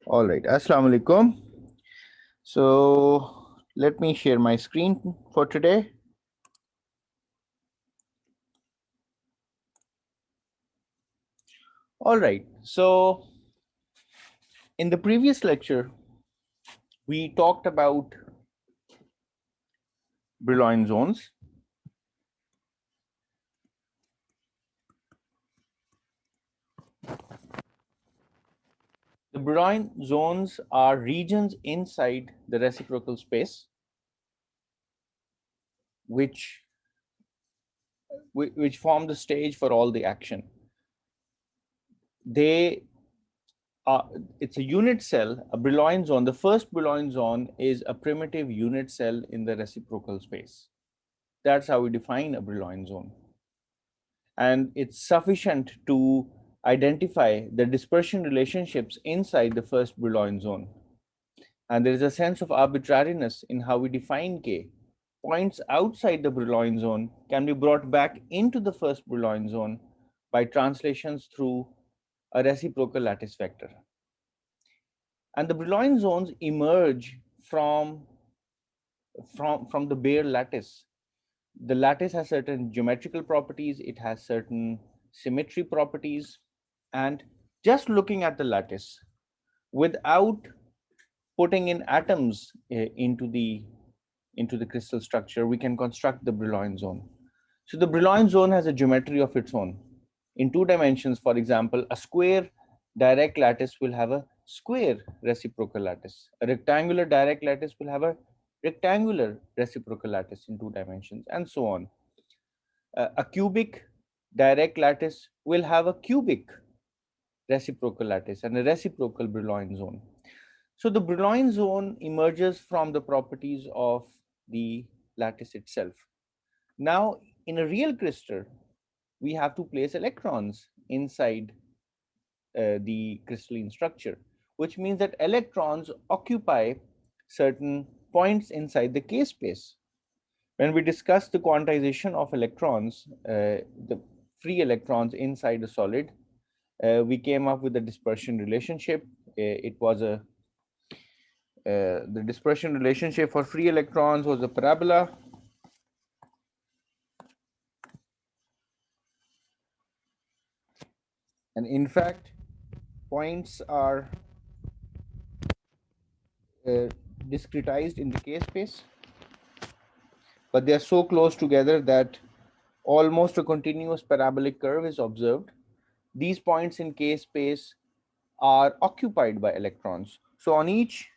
All right, Assalamu alaikum. So let me share my screen for today. All right, so in the previous lecture, we talked about Brillouin zones. The Brillouin zones are regions inside the reciprocal space which form the stage for all the action. They it's a unit cell, a Brillouin zone. The first Brillouin zone is a primitive unit cell in the reciprocal space. That's how we define a Brillouin zone. And it's sufficient to identify the dispersion relationships inside the first Brillouin zone. And there is a sense of arbitrariness in how we define K. Points outside the Brillouin zone can be brought back into the first Brillouin zone by translations through a reciprocal lattice vector. And the Brillouin zones emerge from the bare lattice. The lattice has certain geometrical properties, it has certain symmetry properties, and just looking at the lattice without putting in atoms into the crystal structure, we can construct the Brillouin zone. So the Brillouin zone has a geometry of its own. In 2 dimensions, for example, a square direct lattice will have a square reciprocal lattice. A rectangular direct lattice will have a rectangular reciprocal lattice in 2 dimensions, and so on. A cubic direct lattice will have a cubic reciprocal lattice and a reciprocal Brillouin zone. So the Brillouin zone emerges from the properties of the lattice itself. Now, in a real crystal, we have to place electrons inside the crystalline structure, which means that electrons occupy certain points inside the K space. When we discussed the quantization of electrons, the free electrons inside a solid, we came up with a dispersion relationship. It was the dispersion relationship for free electrons was a parabola. And in fact, points are discretized in the K space, but they are so close together that almost a continuous parabolic curve is observed. These points in K space are occupied by electrons. So on each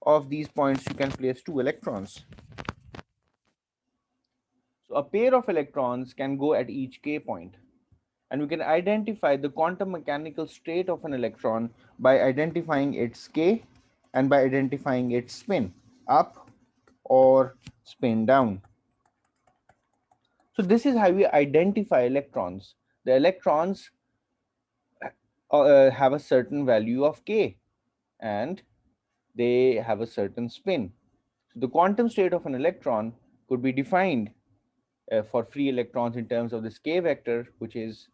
of these points, you can place 2 electrons. So a pair of electrons can go at each K point. And we can identify the quantum mechanical state of an electron by identifying its K and by identifying its spin up or spin down. So this is how we identify electrons. The electrons have a certain value of K and they have a certain spin. So the quantum state of an electron could be defined for free electrons in terms of this K vector, which is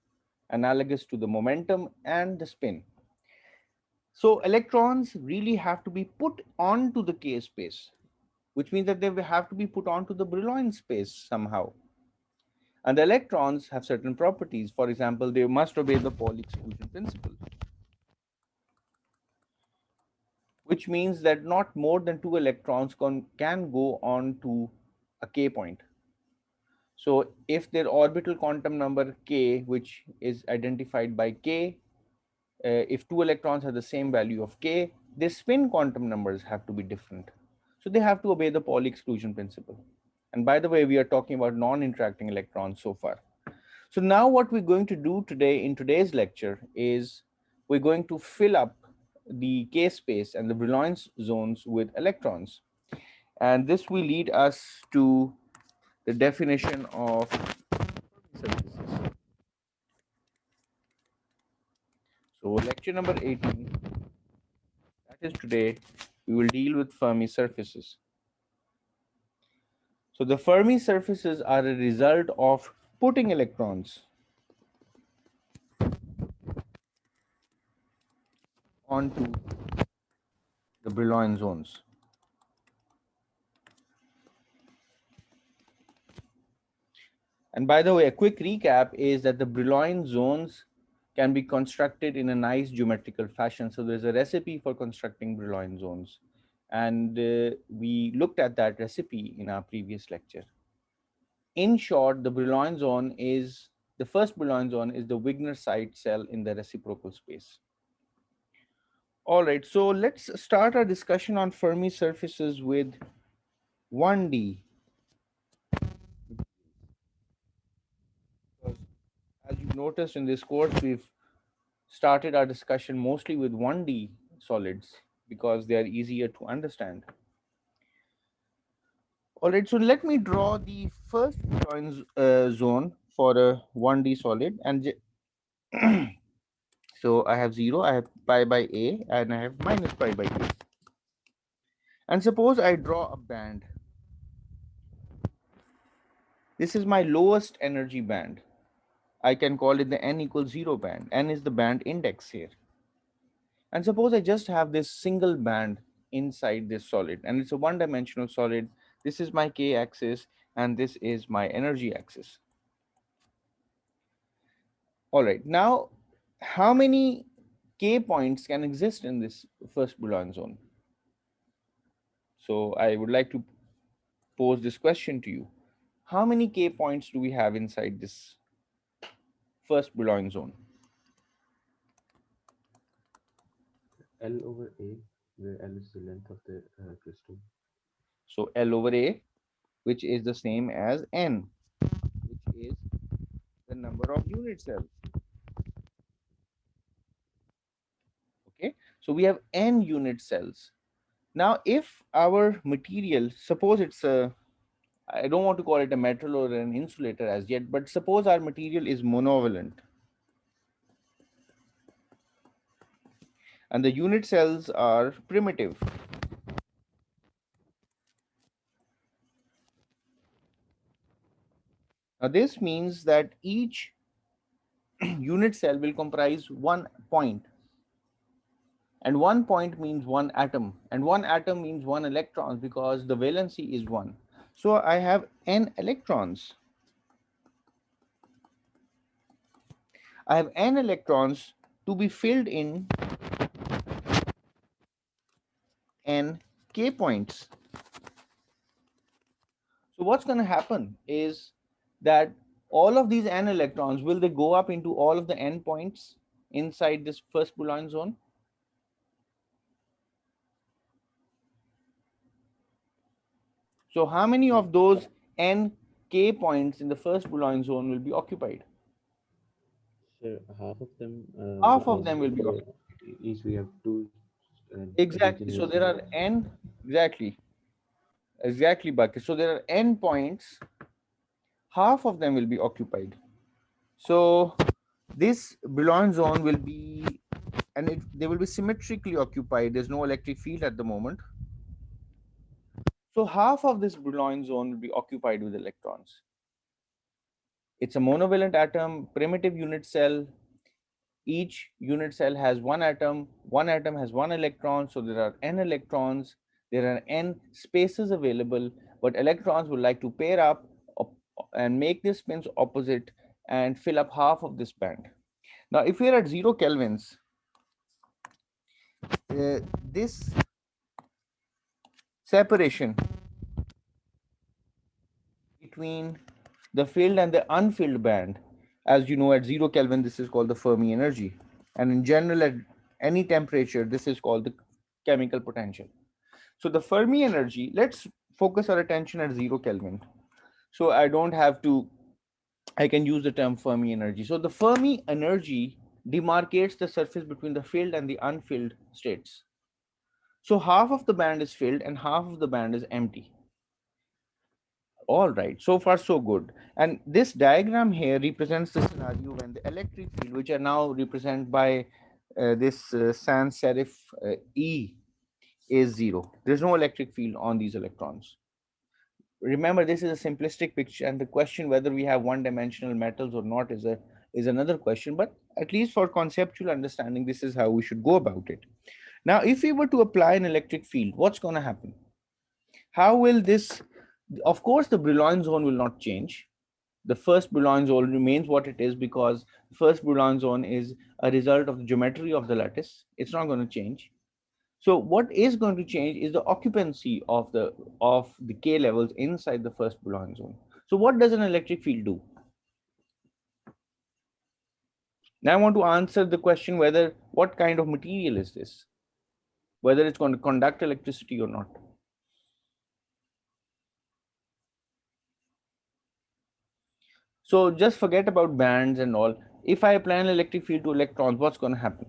analogous to the momentum and the spin. So electrons really have to be put onto the K space, which means that they have to be put onto the Brillouin space somehow. And the electrons have certain properties. For example, they must obey the Pauli exclusion principle, which means that not more than 2 electrons can go on to a K point. So if their orbital quantum number K, which is identified by K, if 2 electrons have the same value of K, their spin quantum numbers have to be different. So they have to obey the Pauli exclusion principle. And by the way, we are talking about non-interacting electrons so far. So now what we're going to do today in today's lecture is we're going to fill up the K space and the Brillouin zones with electrons. And this will lead us to the definition of surfaces. So lecture number 18, that is today, we will deal with Fermi surfaces. So the Fermi surfaces are a result of putting electrons onto the Brillouin zones. And by the way, a quick recap is that the Brillouin zones can be constructed in a nice geometrical fashion. So there's a recipe for constructing Brillouin zones. And we looked at that recipe in our previous lecture. In short, the Brillouin zone is, the first Brillouin zone is the Wigner site cell in the reciprocal space. All right, so let's start our discussion on Fermi surfaces with 1D. Because as you noticed in this course, we've started our discussion mostly with 1D solids because they are easier to understand. All right, so let me draw the first Brillouin zone for a 1D solid. And so I have 0, I have pi by a, and I have minus pi by a. And suppose I draw a band. This is my lowest energy band. I can call it the n equals 0 band. N is the band index here. And suppose I just have this single band inside this solid, and it's a one-dimensional solid. This is my k axis, and this is my energy axis. All right, now how many k points can exist in this first Brillouin zone? So I would like to pose this question to you. How many k points do we have inside this first Brillouin zone? L over A, where L is the length of the crystal. So L over A, which is the same as N, which is the number of unit cells. Okay, so we have N unit cells. Now, if our material, suppose it's a, I don't want to call it a metal or an insulator as yet, but suppose our material is monovalent and the unit cells are primitive. Now, this means that each unit cell will comprise one point, and one point means one atom, and one atom means one electron because the valency is one. So I have n electrons. I have n electrons to be filled in n k points. So what's going to happen is that all of these n electrons, will they go up into all of the n points inside this first Brillouin zone? So how many Yeah, of those n k points in the first Brillouin zone will be occupied? sure. Half of them, Half of because them will be each we have two exactly. region So is there are n, exactly, Baki. So there are n points, half of them will be occupied. So this Brillouin zone will be, and they will be symmetrically occupied. There's no electric field at the moment. So half of this Brillouin zone will be occupied with electrons. It's a monovalent atom, primitive unit cell. Each unit cell has one atom has one electron, so there are n electrons, there are n spaces available, but electrons would like to pair up and make their spins opposite and fill up half of this band. Now, if we are at 0 kelvins, this separation between the filled and the unfilled band, as you know, at 0 Kelvin, this is called the Fermi energy. And in general, at any temperature, this is called the chemical potential. So the Fermi energy, let's focus our attention at 0 Kelvin. So I don't have to, I can use the term Fermi energy. So the Fermi energy demarcates the surface between the filled and the unfilled states. So half of the band is filled and half of the band is empty. All right, so far so good. And this diagram here represents the scenario when the electric field, which are now represented by this sans serif E, is zero. There's no electric field on these electrons. Remember, this is a simplistic picture, and the question whether we have one-dimensional metals or not is another question. But at least for conceptual understanding, this is how we should go about it. Now, if we were to apply an electric field, what's going to happen? How will this? Of course, the Brillouin zone will not change. The first Brillouin zone remains what it is because the first Brillouin zone is a result of the geometry of the lattice. It's not going to change. So what is going to change is the occupancy of the K levels inside the first Brillouin zone. So what does an electric field do? Now I want to answer the question whether what kind of material is this, whether it's going to conduct electricity or not. So just forget about bands and all. If I apply an electric field to electrons, what's going to happen?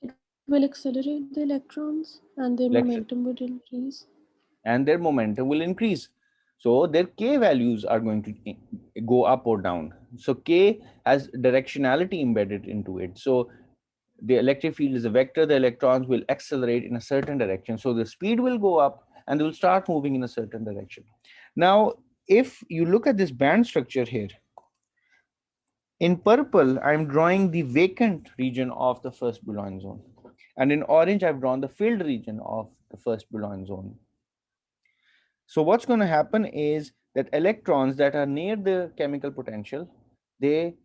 It will accelerate the electrons and their Elect- momentum would increase. and their momentum will increase. So their K values are going to go up or down. So K has directionality embedded into it. So the electric field is a vector, the electrons will accelerate in a certain direction. So the speed will go up and they will start moving in a certain direction. Now, if you look at this band structure here, in purple, I'm drawing the vacant region of the first Brillouin zone. And in orange, I've drawn the filled region of the first Brillouin zone. So what's going to happen is that electrons that are near the chemical potential, they,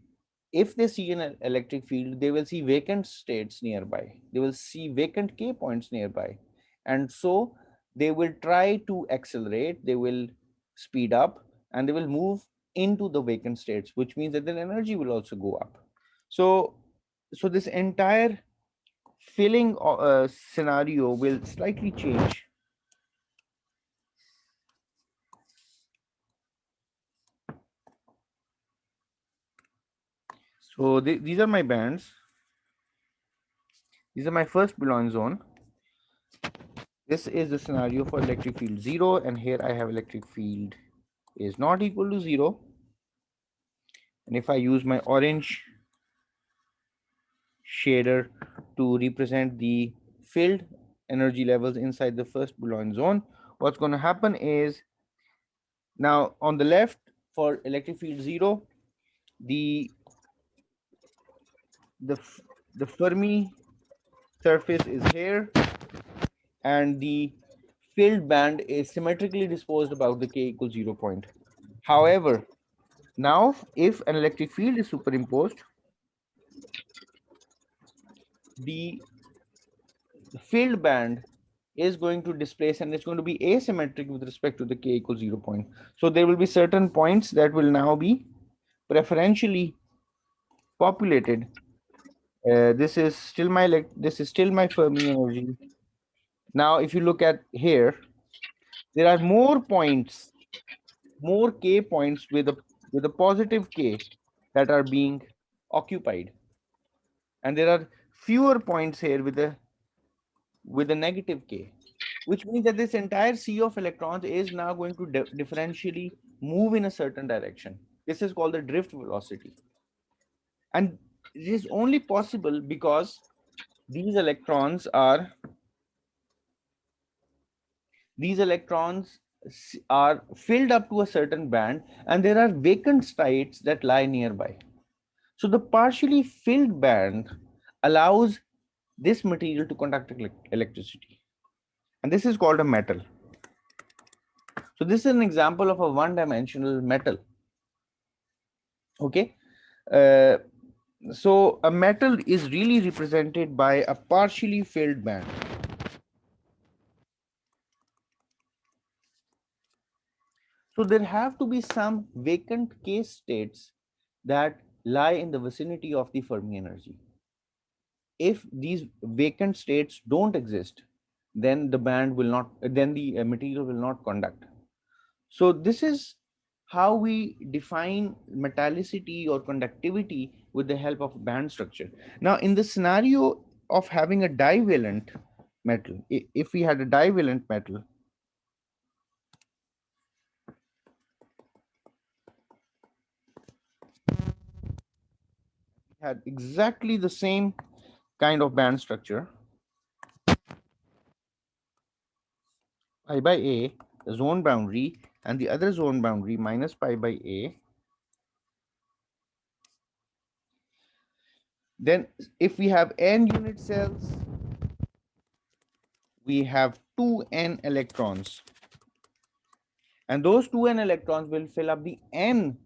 if they see an electric field, they will see vacant states nearby. They will see vacant K points nearby. And so they will try to accelerate, they will speed up, and they will move into the vacant states, which means that their energy will also go up. So, so this entire filling scenario will slightly change. So these are my bands. These are my first Brillouin zone. This is the scenario for electric field 0, and here I have electric field is not equal to 0. And if I use my orange shader to represent the filled energy levels inside the first Brillouin zone, what's going to happen is, now on the left for electric field 0, the the the Fermi surface is here, and the filled band is symmetrically disposed about the k equals 0 point. However, now if an electric field is superimposed, the filled band is going to displace and it's going to be asymmetric with respect to the k equals 0 point. So there will be certain points that will now be preferentially populated. This is still my Fermi energy. Now, if you look at here, there are more points, more k points with a positive k that are being occupied, and there are fewer points here with a negative k, which means that this entire sea of electrons is now going to differentially move in a certain direction. This is called the drift velocity. And it is only possible because these electrons are these electrons are filled up to a certain band, and there are vacant states that lie nearby. So the partially filled band allows this material to conduct electricity. And this is called a metal. So this is an example of a one-dimensional metal. Okay. Uh, so a metal is really represented by a partially filled band. So there have to be some vacant case states that lie in the vicinity of the Fermi energy. If these vacant states don't exist, then the band will not, then the material will not conduct. So this is how we define metallicity or conductivity with the help of band structure. Now, in the scenario of having a divalent metal, if we had a divalent metal, we had exactly the same kind of band structure, pi by a, the zone boundary, and the other zone boundary minus pi by a. Then if we have n unit cells, we have 2n electrons, and those 2n electrons will fill up the n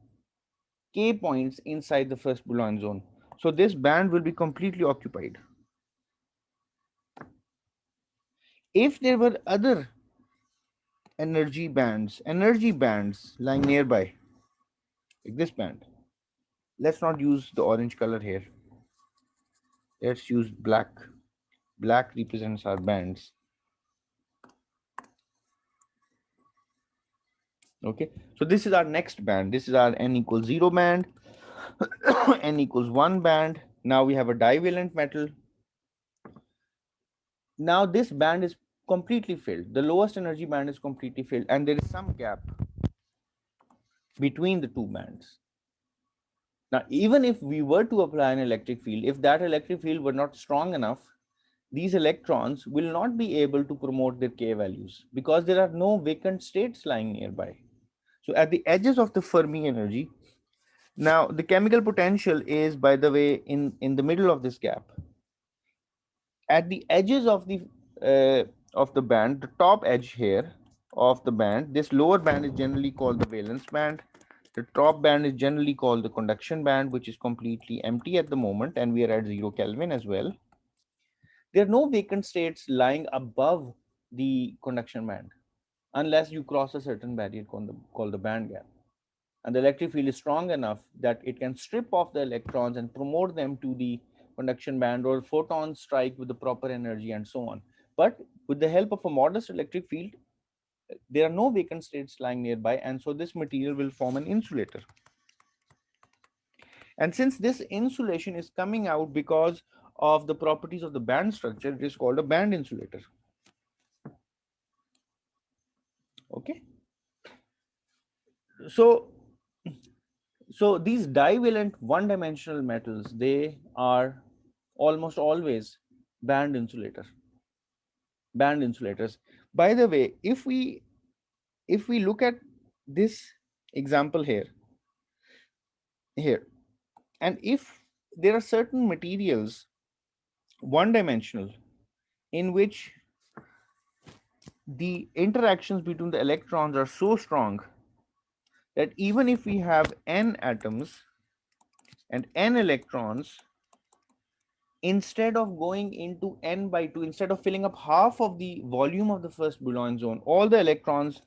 k points inside the first Boulogne zone. So this band will be completely occupied. If there were other energy bands lying nearby, like this band, let's not use the orange color here. Let's use black. Black represents our bands. Okay, so this is our next band. This is our n equals 0 band, n equals 1 band. Now we have a divalent metal. Now this band is completely filled. The lowest energy band is completely filled, and there is some gap between the two bands. Now, even if we were to apply an electric field, if that electric field were not strong enough, these electrons will not be able to promote their K values because there are no vacant states lying nearby. So at the edges of the Fermi energy, now the chemical potential is, by the way, in the middle of this gap. At the edges of the band, the top edge here of the band, this lower band is generally called the valence band. The top band is generally called the conduction band, which is completely empty at the moment, and we are at 0 Kelvin as well. There are no vacant states lying above the conduction band unless you cross a certain barrier called the band gap. And the electric field is strong enough that it can strip off the electrons and promote them to the conduction band, or photons strike with the proper energy and so on. But with the help of a modest electric field, there are no vacant states lying nearby, and so this material will form an insulator. And since this insulation is coming out because of the properties of the band structure, it is called a band insulator. Okay. So, these divalent one-dimensional metals, they are almost always band insulator, band insulators. By the way, if we look at this example here, and if there are certain materials one dimensional in which the interactions between the electrons are so strong that even if we have n atoms and n electrons, instead of going into n by 2, instead of filling up half of the volume of the first Boulogne zone, all the electrons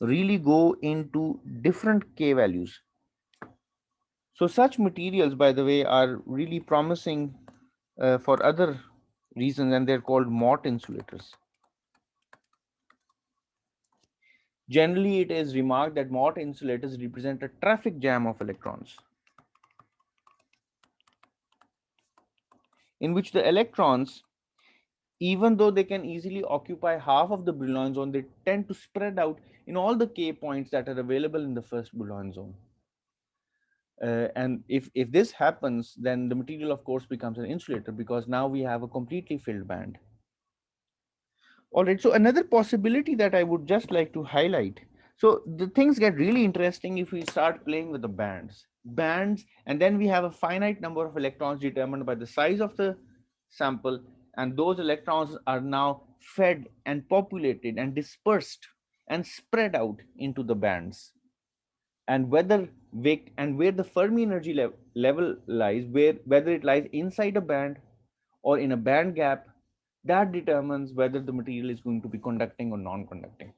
really go into different k values. So such materials, by the way, are really promising for other reasons, and they're called Mott insulators. Generally, it is remarked that Mott insulators represent a traffic jam of electrons, in which the electrons, even though they can easily occupy half of the Boulogne zone, they tend to spread out in all the K points that are available in the first Boulogne zone. And if this happens, then the material, of course, becomes an insulator because now we have a completely filled band. All right, so another possibility that I would just like to highlight. So the things get really interesting if we start playing with the bands, and then we have a finite number of electrons determined by the size of the sample, and those electrons are now fed and populated and dispersed and spread out into the bands. And where the Fermi energy level lies, whether it lies inside a band or in a band gap, that determines whether the material is going to be conducting or non-conducting.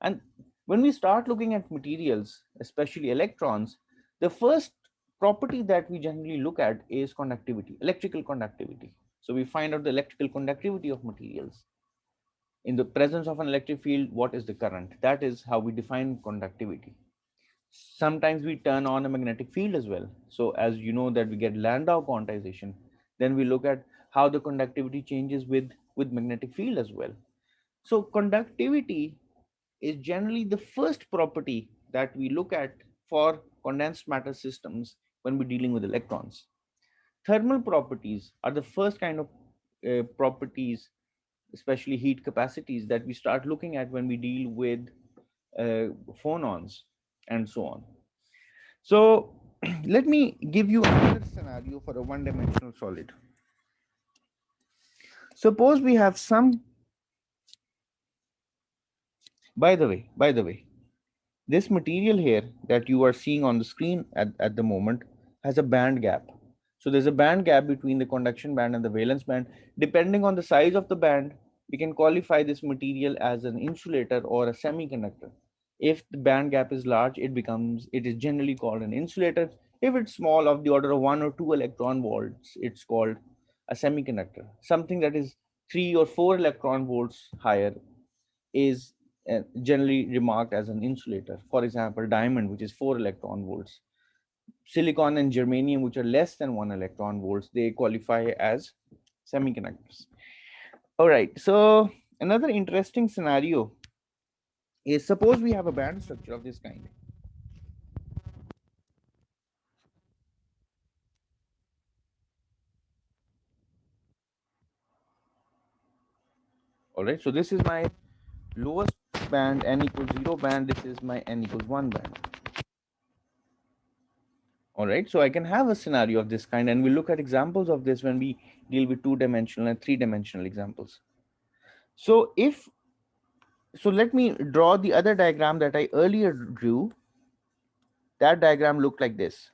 And when we start looking at materials, especially electrons, the first property that we generally look at is conductivity, electrical conductivity. So we find out the electrical conductivity of materials. In the presence of an electric field, what is the current? That is how we define conductivity. Sometimes we turn on a magnetic field as well. So as you know that we get Landau quantization, then we look at how the conductivity changes with magnetic field as well. So conductivity is generally the first property that we look at for condensed matter systems when we're dealing with electrons. Thermal properties are the first kind of properties, especially heat capacities, that we start looking at when we deal with phonons and so on. So Let me give you another scenario for a one-dimensional solid. Suppose we have some, by the way, this material here that you are seeing on the screen at the moment has a band gap. So there's a band gap between the conduction band and the valence band. Depending on the size of the band, we can qualify this material as an insulator or a semiconductor. If the band gap is large, it is generally called an insulator. If it's small, of the order of 1 or 2 electron volts, it's called a semiconductor. Something that is 3 or 4 electron volts higher is generally remarked as an insulator. For example, diamond, which is 4 electron volts. Silicon and germanium, which are less than 1 electron volts, they qualify as semiconductors. All right, so another interesting scenario is, suppose we have a band structure of this kind. All right, so this is my lowest band, n equals 0 band. This is my n equals 1 band. All right, so I can have a scenario of this kind, and we'll look at examples of this when we deal with 2-dimensional and 3-dimensional examples. So let me draw the other diagram that I earlier drew. That diagram looked like this.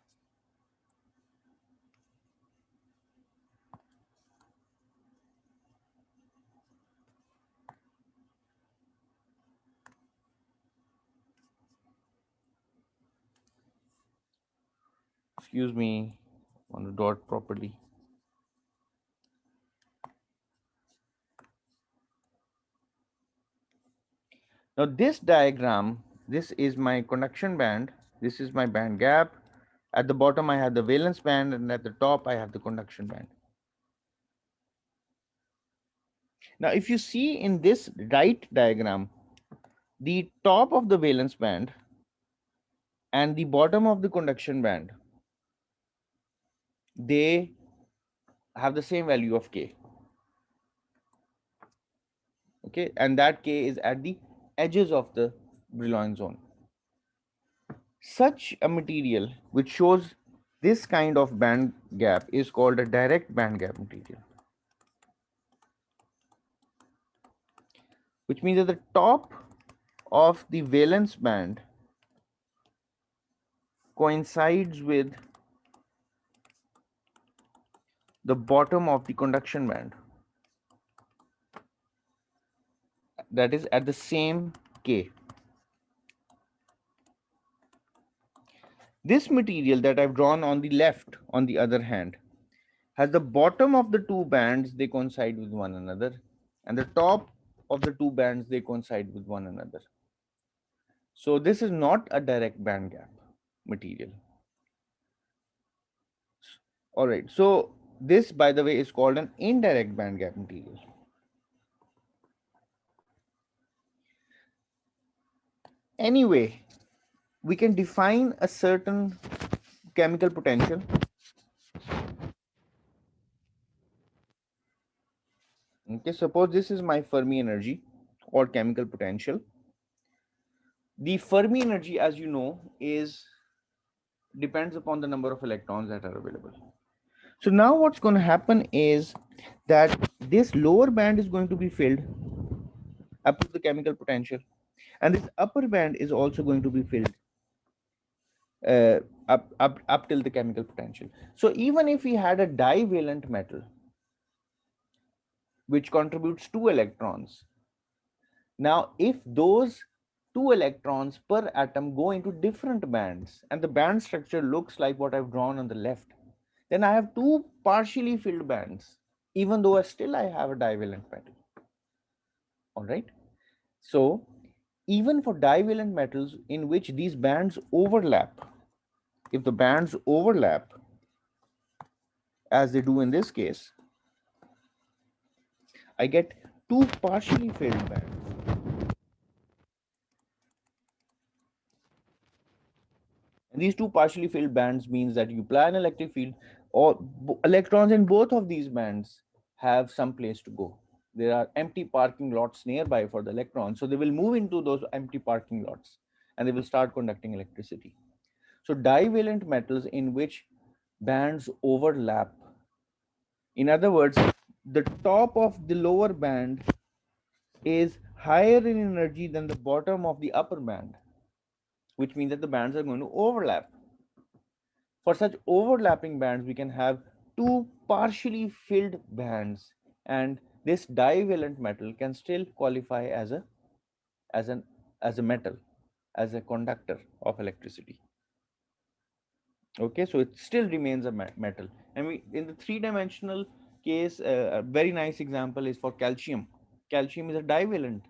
Excuse me, I want to draw it properly. Now this diagram, this is my conduction band, this is my band gap. At the bottom I have the valence band, and at the top I have the conduction band. Now if you see in this right diagram, the top of the valence band and the bottom of the conduction band, they have the same value of K. Okay, and that K is at the edges of the Brillouin zone. Such a material which shows this kind of band gap is called a direct band gap material, which means that the top of the valence band coincides with the bottom of the conduction band, that is at the same K. This material that I've drawn on the left, on the other hand, has the bottom of the two bands, they coincide with one another, and the top of the two bands, they coincide with one another. So this is not a direct band gap material. All right, so this, by the way, is called an indirect band gap material. Anyway, we can define a certain chemical potential. Okay, suppose this is my Fermi energy or chemical potential. The Fermi energy, as you know, is depends upon the number of electrons that are available. So now what's going to happen is that this lower band is going to be filled up to the chemical potential, and this upper band is also going to be filled up till the chemical potential. So even if we had a divalent metal which contributes 2 electrons, now if those 2 electrons per atom go into different bands and the band structure looks like what I've drawn on the left, then I have two partially filled bands, even though I have a divalent metal. All right. So even for divalent metals in which these bands overlap, if the bands overlap as they do in this case, I get two partially filled bands. And these two partially filled bands means that you apply an electric field, or electrons in both of these bands have some place to go. There are empty parking lots nearby for the electrons. So they will move into those empty parking lots and they will start conducting electricity. So divalent metals in which bands overlap. In other words, the top of the lower band is higher in energy than the bottom of the upper band, which means that the bands are going to overlap. For such overlapping bands, we can have two partially filled bands, and this divalent metal can still qualify as a as an as a metal, as a conductor of electricity. Okay, so it still remains a metal. And we, in the three-dimensional case, a very nice example is for calcium. Calcium is a divalent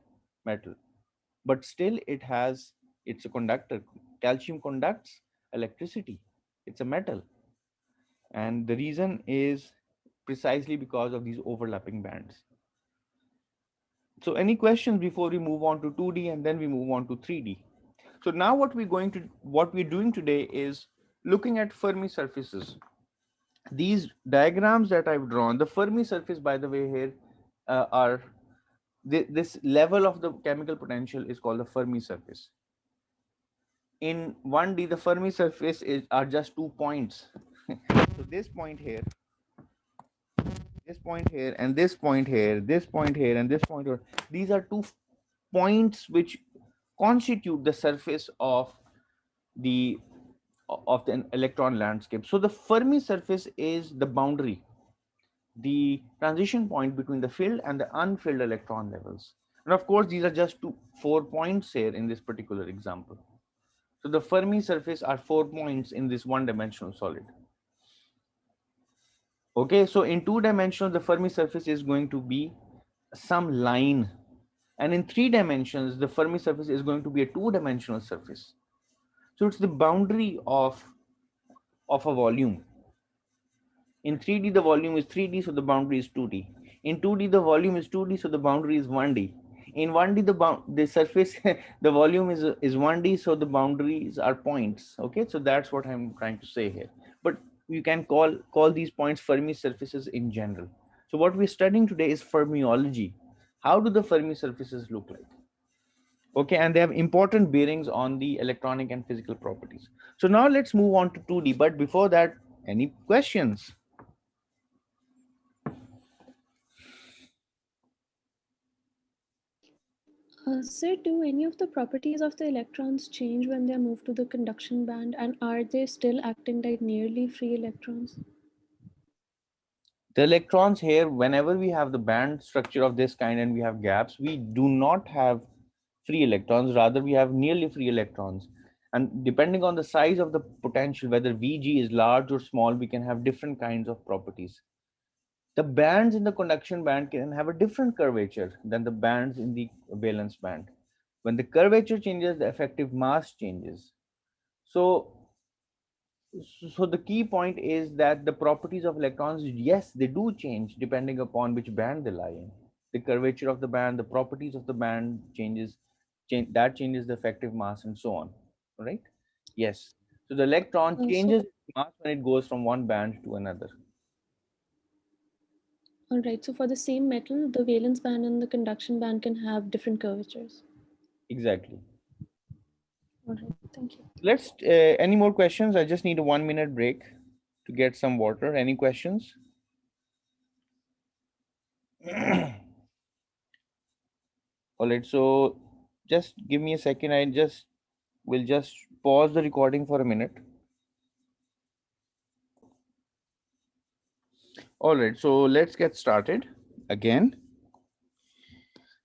metal, but still it's a conductor. Calcium conducts electricity. It's a metal, and the reason is precisely because of these overlapping bands. So any questions before we move on to 2D and then we move on to 3D? So now what we're doing today is looking at Fermi surfaces. These diagrams that I've drawn, the Fermi surface, by the way, here are this level of the chemical potential is called the Fermi surface. In 1D, the Fermi surface are just 2 points. So this point here, this point here, and this point here, this point here, and this point here. These are points which constitute the surface the of the electron landscape. So the Fermi surface is the boundary, the transition point between the filled and the unfilled electron levels. And of course, these are just 4 points here in this particular example. So the Fermi surface are 4 points in this one-dimensional solid. Okay, so in 2 dimensions, the Fermi surface is going to be some line. And in 3 dimensions, the Fermi surface is going to be a 2-dimensional surface. So it's the boundary of a volume. In 3D, the volume is 3D, so the boundary is 2D. In 2D, the volume is 2D, so the boundary is 1D. In 1D, the surface, the volume is 1D, so the boundaries are points. Okay, so that's what I'm trying to say here. But you can call these points Fermi surfaces in general. So what we're studying today is fermiology. How do the Fermi surfaces look like? Okay, and they have important bearings on the electronic and physical properties. So now let's move on to 2D. But before that, any questions? Sir, do any of the properties of the electrons change when they are moved to the conduction band, and are they still acting like nearly free electrons? The electrons here, whenever we have the band structure of this kind and we have gaps, we do not have free electrons, rather we have nearly free electrons. And depending on the size of the potential, whether Vg is large or small, we can have different kinds of properties. The bands in the conduction band can have a different curvature than the bands in the valence band. When the curvature changes, the effective mass changes. So so the key point is that the properties of electrons, yes, they do change depending upon which band they lie in. The curvature of the band, the properties of the band that changes the effective mass and so on. Right? Yes. So the electron So, changes its mass when it goes from one band to another. all right. So, for the same metal, the valence band and the conduction band can have different curvatures. Exactly. All right. Thank you. Let's any more questions? I just need a 1 minute break to get some water. Any questions? All right, so just give me a second. I just will just pause the recording for a minute. All right, so let's get started again.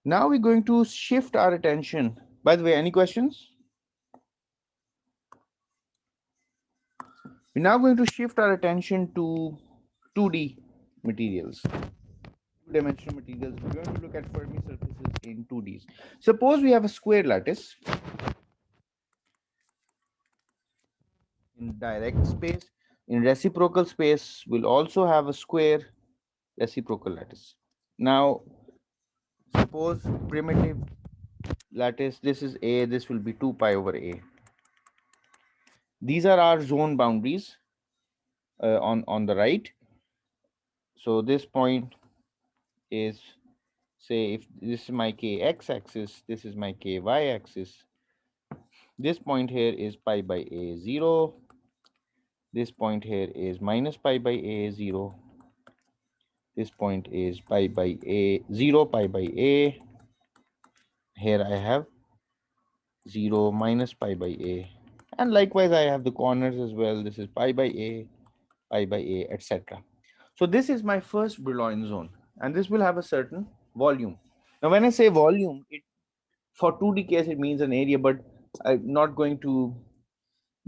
Now we're going to shift our attention. By the way, any questions? We're now going to shift our attention to 2D materials, two-dimensional materials. We're going to look at Fermi surfaces in 2Ds. Suppose we have a square lattice in direct space. In reciprocal space, we'll also have a square reciprocal lattice. Now, suppose primitive lattice, this is A, this will be 2 pi over A. These are our zone boundaries on the right. So this point is, say, if this is my K x axis, this is my K y axis. This point here is pi by A 0. This point here is minus pi by a 0. This point is pi by a 0 pi by a. Here I have 0 minus pi by a. And likewise I have the corners as well. This is pi by a, etc. So this is my first Brillouin zone, and this will have a certain volume. Now when I say volume, it for 2D case it means an area, but I'm not going to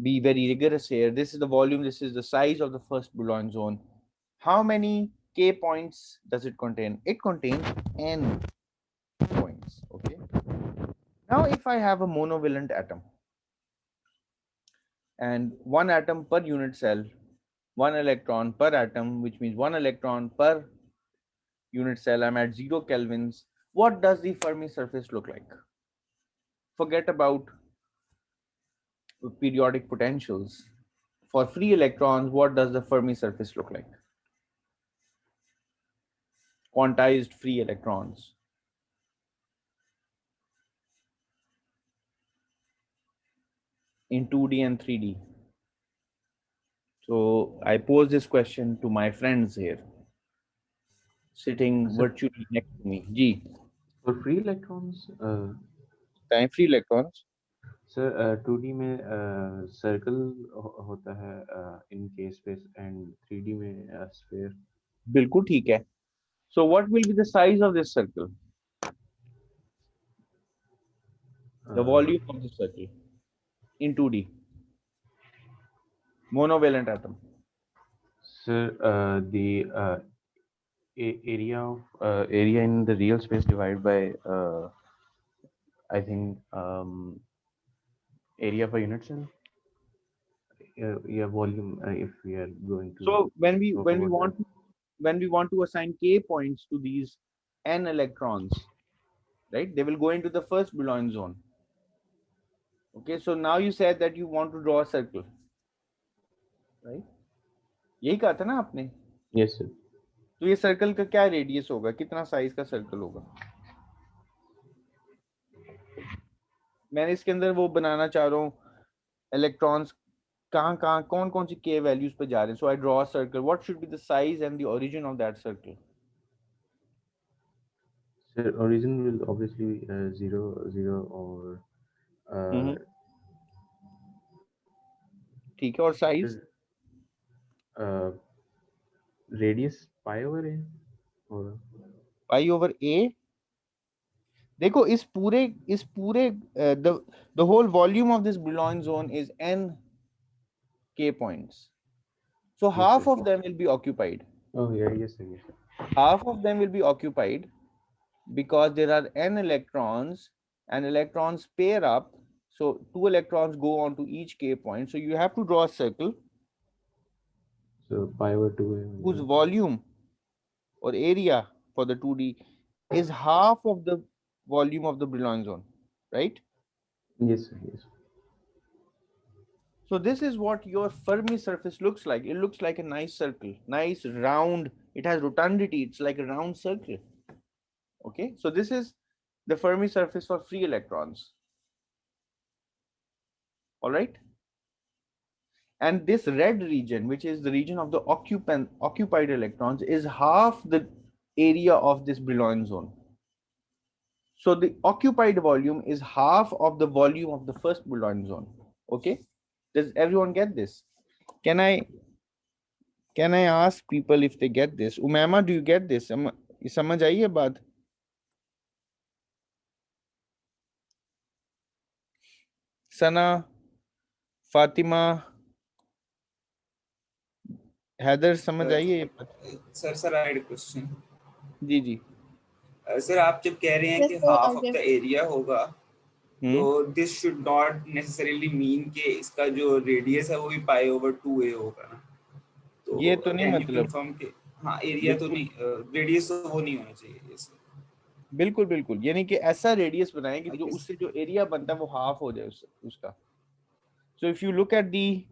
be very rigorous here. This is the volume, this is the size of the first Brillouin zone. How many K points does it contain? It contains N points. Okay. Now if I have a monovalent atom and one atom per unit cell, one electron per atom, which means one electron per unit cell, I'm at 0 kelvins. What does the Fermi surface look like? Forget about periodic potentials. For free electrons, what does the Fermi surface look like? Quantized free electrons. In 2D and 3D. So I pose this question to my friends here, sitting Sir, virtually next to me. G, for free electrons, time free electrons. Sir 2D में circle होता है इन के space and 3D में sphere बिल्कुल ठीक है. So what will be the size of this circle? The volume of the circle in 2D. Monovalent atom. Sir the area in the real space divided by I think area per unit cell. Yeah, volume if we are going to So when we talk when we about that. want to when we want to assign K points to these N electrons, right? They will go into the first Brillouin zone. Okay, so now you said that you want to draw a circle, right? यही कहा था ना आपने? Yes, sir. तो ये circle का क्या radius होगा, कितना साइज का सर्कल होगा? मैंने इसके अंदर वो बनाना चाह रहा हूँ, इलेक्ट्रॉन्स कहाँ कहाँ कौन कौन सी के वैल्यूज पे जा रहे हैं. So I draw a circle. What should be the size and the origin of that circle? Sir, origin will obviously 0 0 or uh, ठीक है, और sir, size? uh, radius pi over a or pi over a. देखो इस पूरे the whole volume of this Brillouin zone is n k points. So yes half sir. of them will be occupied. Oh yeah, yes sir, yes sir. Half of them will be occupied because there are n electrons and electrons pair up. So two electrons go on to each k point. So you have to draw a circle So pi over 2 a whose yeah. volume or area for the 2D is half of the volume of the Brillouin zone, right? Yes sir, yes. So this is what your Fermi surface looks like. It looks like a nice circle, nice round. It has rotundity. It's like a round circle. Okay, so this is the Fermi surface for free electrons. All right. And this red region, which is the region of the occupied electrons, is half the area of this Brillouin zone. So the occupied volume is half of the volume of the first Brillouin zone. Okay, does everyone get this? Can I ask people if they get this? Umama, do you get this? समझ आई है बात? सना, फातिमा, हैदर, समझ आई है ये बात? Sir I had a question. जी जी. Sir आप जब कह रहे हैं Yes, कि sir, half I of get. The area होगा, तो this should not necessarily mean कि इसका जो रेडियस है वो भी पाई ओवर 2a होगा ना. ये तो तो नहीं कैन यू मतलब. कंफर्म कि हाँ एरिया तो बिल्कुल नहीं, रेडियस तो वो नहीं होना चाहिए. yes, बिल्कुल बिल्कुल, यानी कि ऐसा रेडियस बनाए कि जो yes. उससे जो एरिया बनता है वो हाफ हो जाए उसका. So if you look at the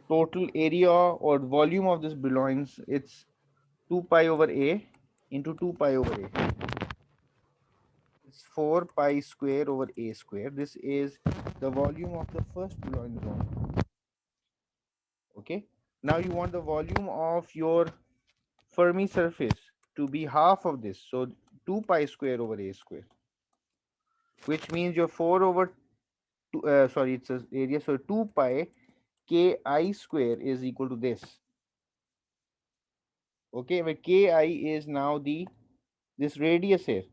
total area or volume of this Brillouins, it's 2 pi over a into 2 pi over a. It's 4 pi square over a square. This is the volume of the first Brillouin zone. Okay. Now you want the volume of your Fermi surface to be half of this. So 2 pi square over a square, which means your 4 over two, sorry, it's a area. So 2 pi ki square is equal to this. Okay, where ki is now this radius here.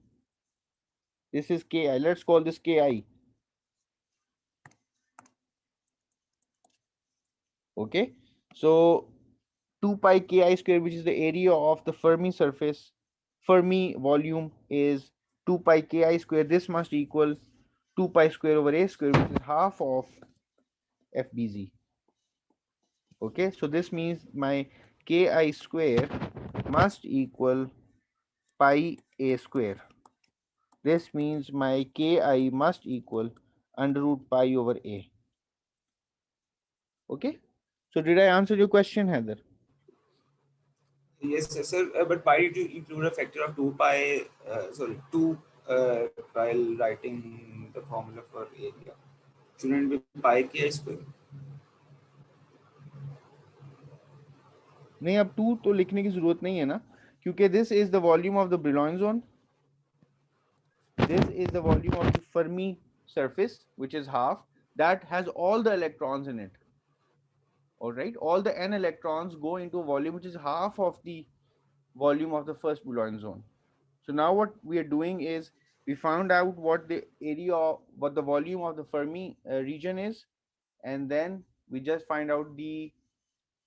This is ki. Let's call this ki. Okay, so 2 pi ki square, which is the area of the Fermi surface, Fermi volume is 2 pi ki square. This must equal 2 pi square over a square, which is half of FBZ. Okay, so this means my ki square must equal pi a square. This means my ki must equal under root pi over a. Okay, so did I answer your question, Heather? Yes, sir. But why did you include a factor of 2 pi, sorry, 2 while writing the formula for area? Shouldn't it be pi ki square? नहीं, अब 2 तो लिखने की जरूरत नहीं है ना, क्योंकि this is the volume of the Brillouin zone. This is the volume of the Fermi surface, which is half. That has all the electrons in it. All right, all the n electrons go into a volume which is half of the volume of the first Brillouin zone. So now what we are doing is we found out what the area, what the volume of the Fermi region is, and then we just find out the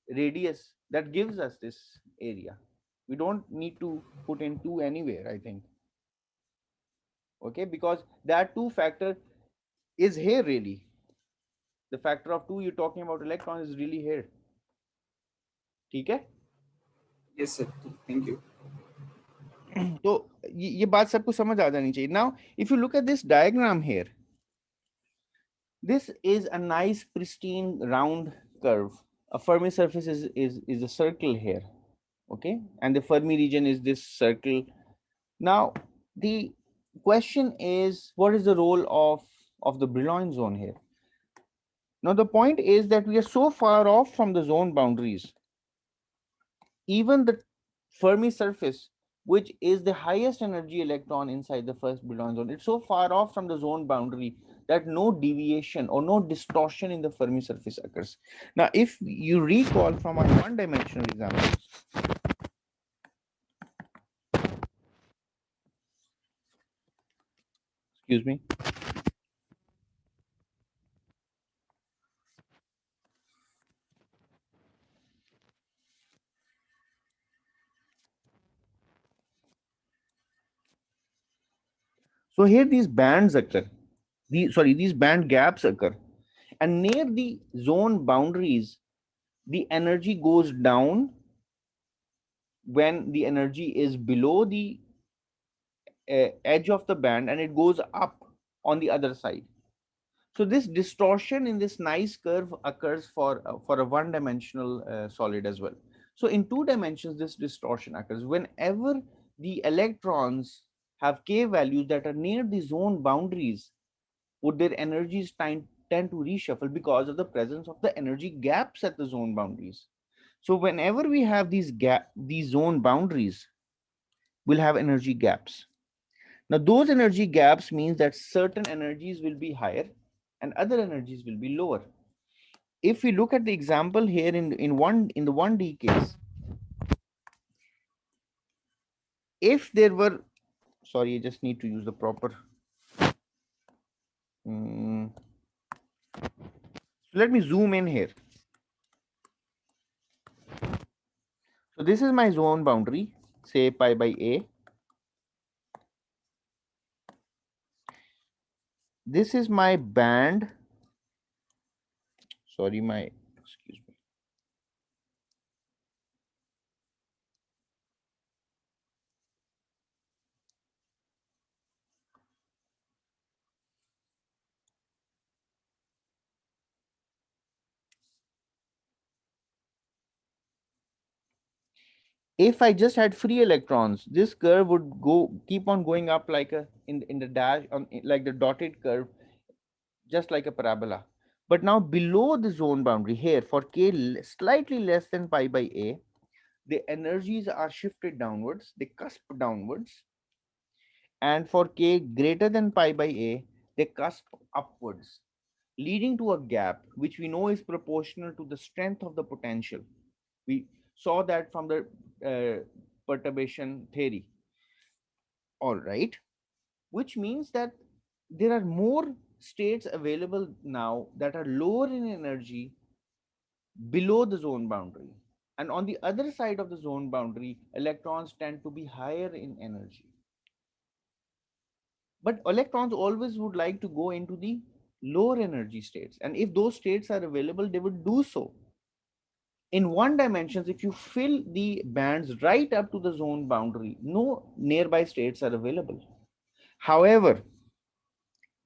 radius that gives us this area. We don't need to put in 2 anywhere, I think. Okay, because that 2 factor is here really. The factor of 2 you're talking about electrons is really here. ठीक है? Yes, sir. Thank you. तो ये बात सबको समझ आ जानी चाहिए. Now, if you look at this diagram here, this is a nice pristine round curve. A Fermi surface is a circle here. Okay, and the Fermi region is this circle. Now, the question is, what is the role of the Brillouin zone here? Now, the point is that we are so far off from the zone boundaries. Even the Fermi surface, which is the highest energy electron inside the first Brillouin zone, it's so far off from the zone boundary that no deviation or no distortion in the Fermi surface occurs. Now, if you recall from our one-dimensional examples, excuse me. So here these bands occur, these band gaps occur, and near the zone boundaries, the energy goes down when the energy is below the edge of the band, and it goes up on the other side. So this distortion in this nice curve occurs for a one-dimensional solid as well. So in 2 dimensions, this distortion occurs whenever the electrons have k values that are near the zone boundaries. Would their energies tend to reshuffle because of the presence of the energy gaps at the zone boundaries? So whenever we have these zone boundaries, we'll have energy gaps. Now those energy gaps means that certain energies will be higher and other energies will be lower. If we look at the example here in the 1D case, if there were, sorry, I just need to use the proper. So let me zoom in here. So this is my zone boundary, say pi by A. This is my band. Sorry, excuse me. If I just had free electrons, this curve would keep on going up like in the dash on like the dotted curve, just like a parabola. But now below the zone boundary here, for k slightly less than pi by a, the energies are shifted downwards, they cusp downwards, and for k greater than pi by a, they cusp upwards, leading to a gap which we know is proportional to the strength of the potential. We saw that from the perturbation theory. All right, which means that there are more states available now that are lower in energy below the zone boundary. And on the other side of the zone boundary, electrons tend to be higher in energy. But electrons always would like to go into the lower energy states. And if those states are available, they would do so. In one dimensions, if you fill the bands right up to the zone boundary, no nearby states are available. However,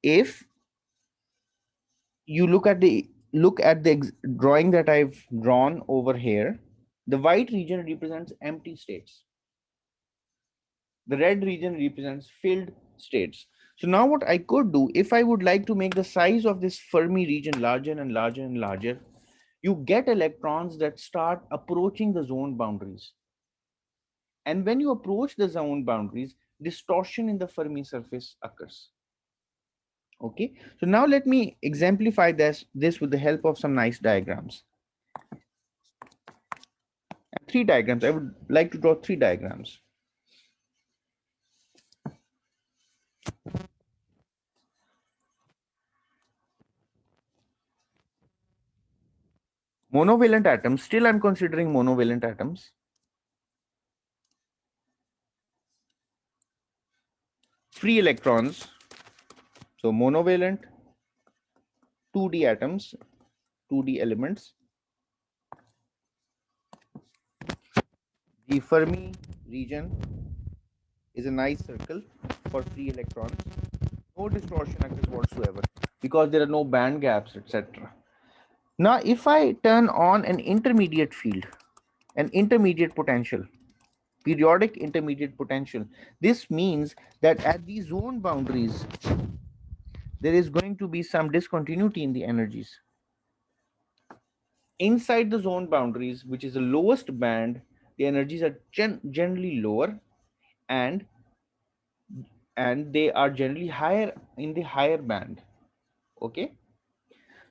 if you look at the drawing that I've drawn over here, the white region represents empty states. The red region represents filled states. So now what I could do, if I would like to make the size of this Fermi region larger and larger and larger, you get electrons that start approaching the zone boundaries. And when you approach the zone boundaries, distortion in the Fermi surface occurs. Okay, so now let me exemplify this with the help of some nice diagrams. And three diagrams. I would like to draw three diagrams. Monovalent atoms, still I'm considering monovalent atoms. Free electrons, so monovalent 2D atoms, 2D elements. The Fermi region is a nice circle for free electrons. No distortion occurs whatsoever because there are no band gaps, etc. Now, if I turn on an intermediate field, an intermediate potential, periodic intermediate potential, this means that at these zone boundaries, there is going to be some discontinuity in the energies. Inside the zone boundaries, which is the lowest band, the energies are generally lower, and they are generally higher in the higher band. Okay,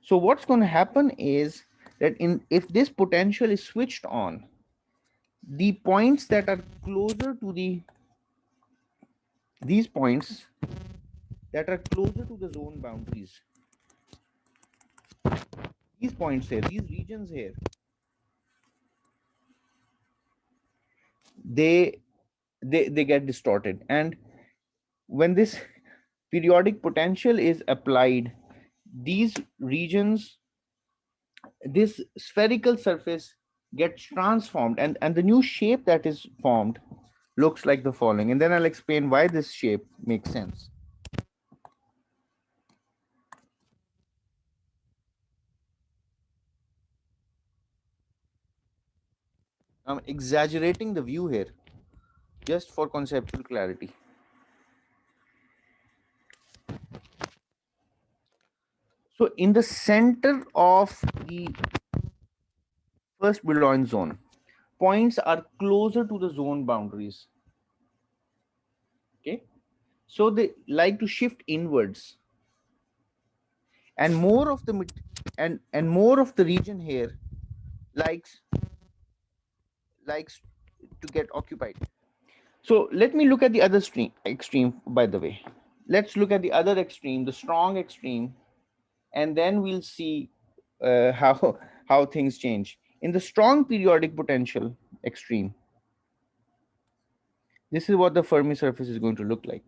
so what's going to happen is that if this potential is switched on, the points that are closer to these points that are closer to the zone boundaries, these points here, these regions here, they get distorted. And when this periodic potential is applied, these regions, this spherical surface gets transformed, and the new shape that is formed looks like the following. And then I'll explain why this shape makes sense. I'm exaggerating the view here just for conceptual clarity. So in the center of the first Brillouin zone, points are closer to the zone boundaries. Okay, so they like to shift inwards, and more of the more of the region here likes to get occupied. So let me look at the other extreme. By the way, let's look at the other extreme, the strong extreme, and then we'll see how things change. In the strong periodic potential extreme, this is what the Fermi surface is going to look like.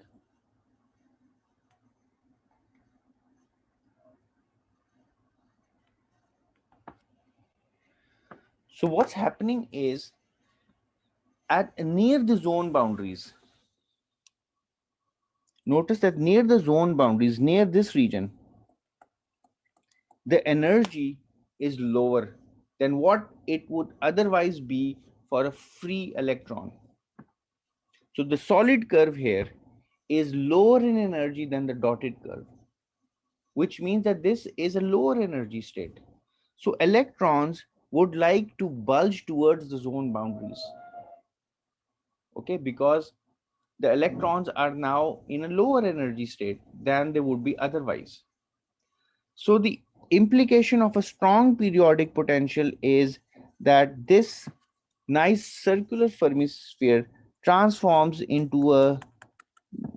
So what's happening is, at near the zone boundaries, notice that near the zone boundaries, near this region, the energy is lower than what it would otherwise be for a free electron. So the solid curve here is lower in energy than the dotted curve. which means that this is a lower energy state. So electrons would like to bulge towards the zone boundaries, okay, because the electrons are now in a lower energy state than they would be otherwise. So the implication of a strong periodic potential is that this nice circular Fermi sphere transforms into a,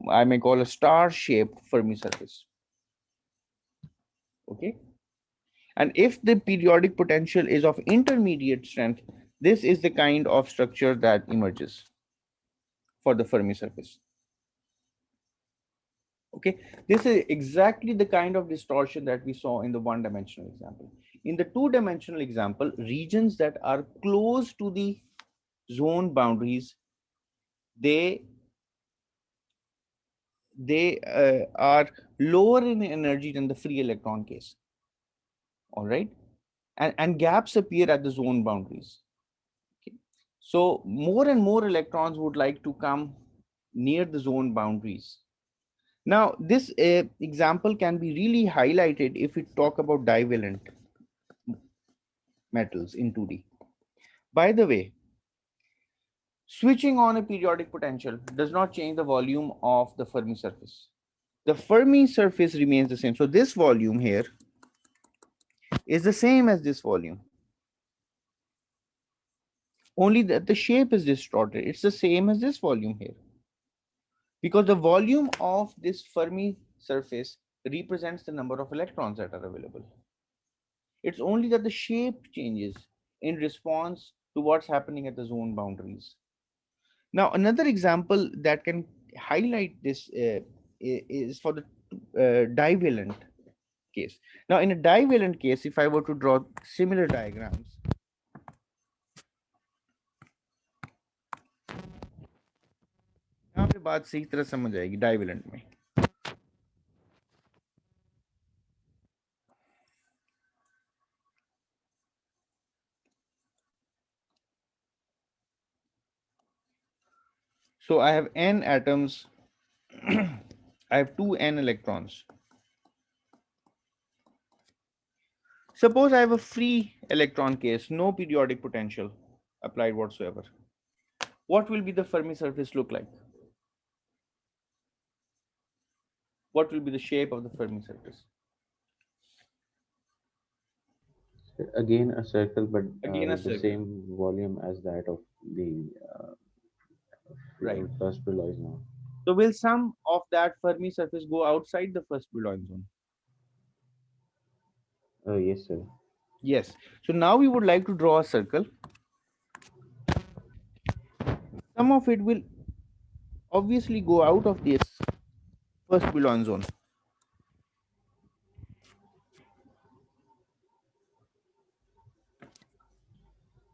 I may call, a star-shaped Fermi surface. Okay. And if the periodic potential is of intermediate strength, this is the kind of structure that emerges for the Fermi surface. Okay, this is exactly the kind of distortion that we saw in the one-dimensional example. In the two-dimensional example, regions that are close to the zone boundaries, they are lower in energy than the free electron case. All right, and gaps appear at the zone boundaries. Okay. So more and more electrons would like to come near the zone boundaries. Now, this example can be really highlighted if we talk about divalent metals in 2D. By the way, switching on a periodic potential does not change the volume of the Fermi surface. The Fermi surface remains the same. So this volume here is the same as this volume. Only that the shape is distorted. It's the same as this volume here. Because the volume of this Fermi surface represents the number of electrons that are available. It's only that the shape changes in response to what's happening at the zone boundaries. Now, another example that can highlight this is for the divalent case. Now, in a divalent case, if I were to draw similar diagrams, यहाँ पे बात सही तरह समझ आएगी divalent में. So I have n atoms, I have 2n electrons. Suppose I have a free electron case, no periodic potential applied whatsoever. What will be the Fermi surface look like? What will be the shape of the Fermi surface? Again, a circle, but Again, a with the circle. same volume as that of the Right. first Brillouin now. So will some of that Fermi surface go outside the first Brillouin zone? Yes, sir. Yes. So now we would like to draw a circle. Some of it will obviously go out of this first Brillouin zone.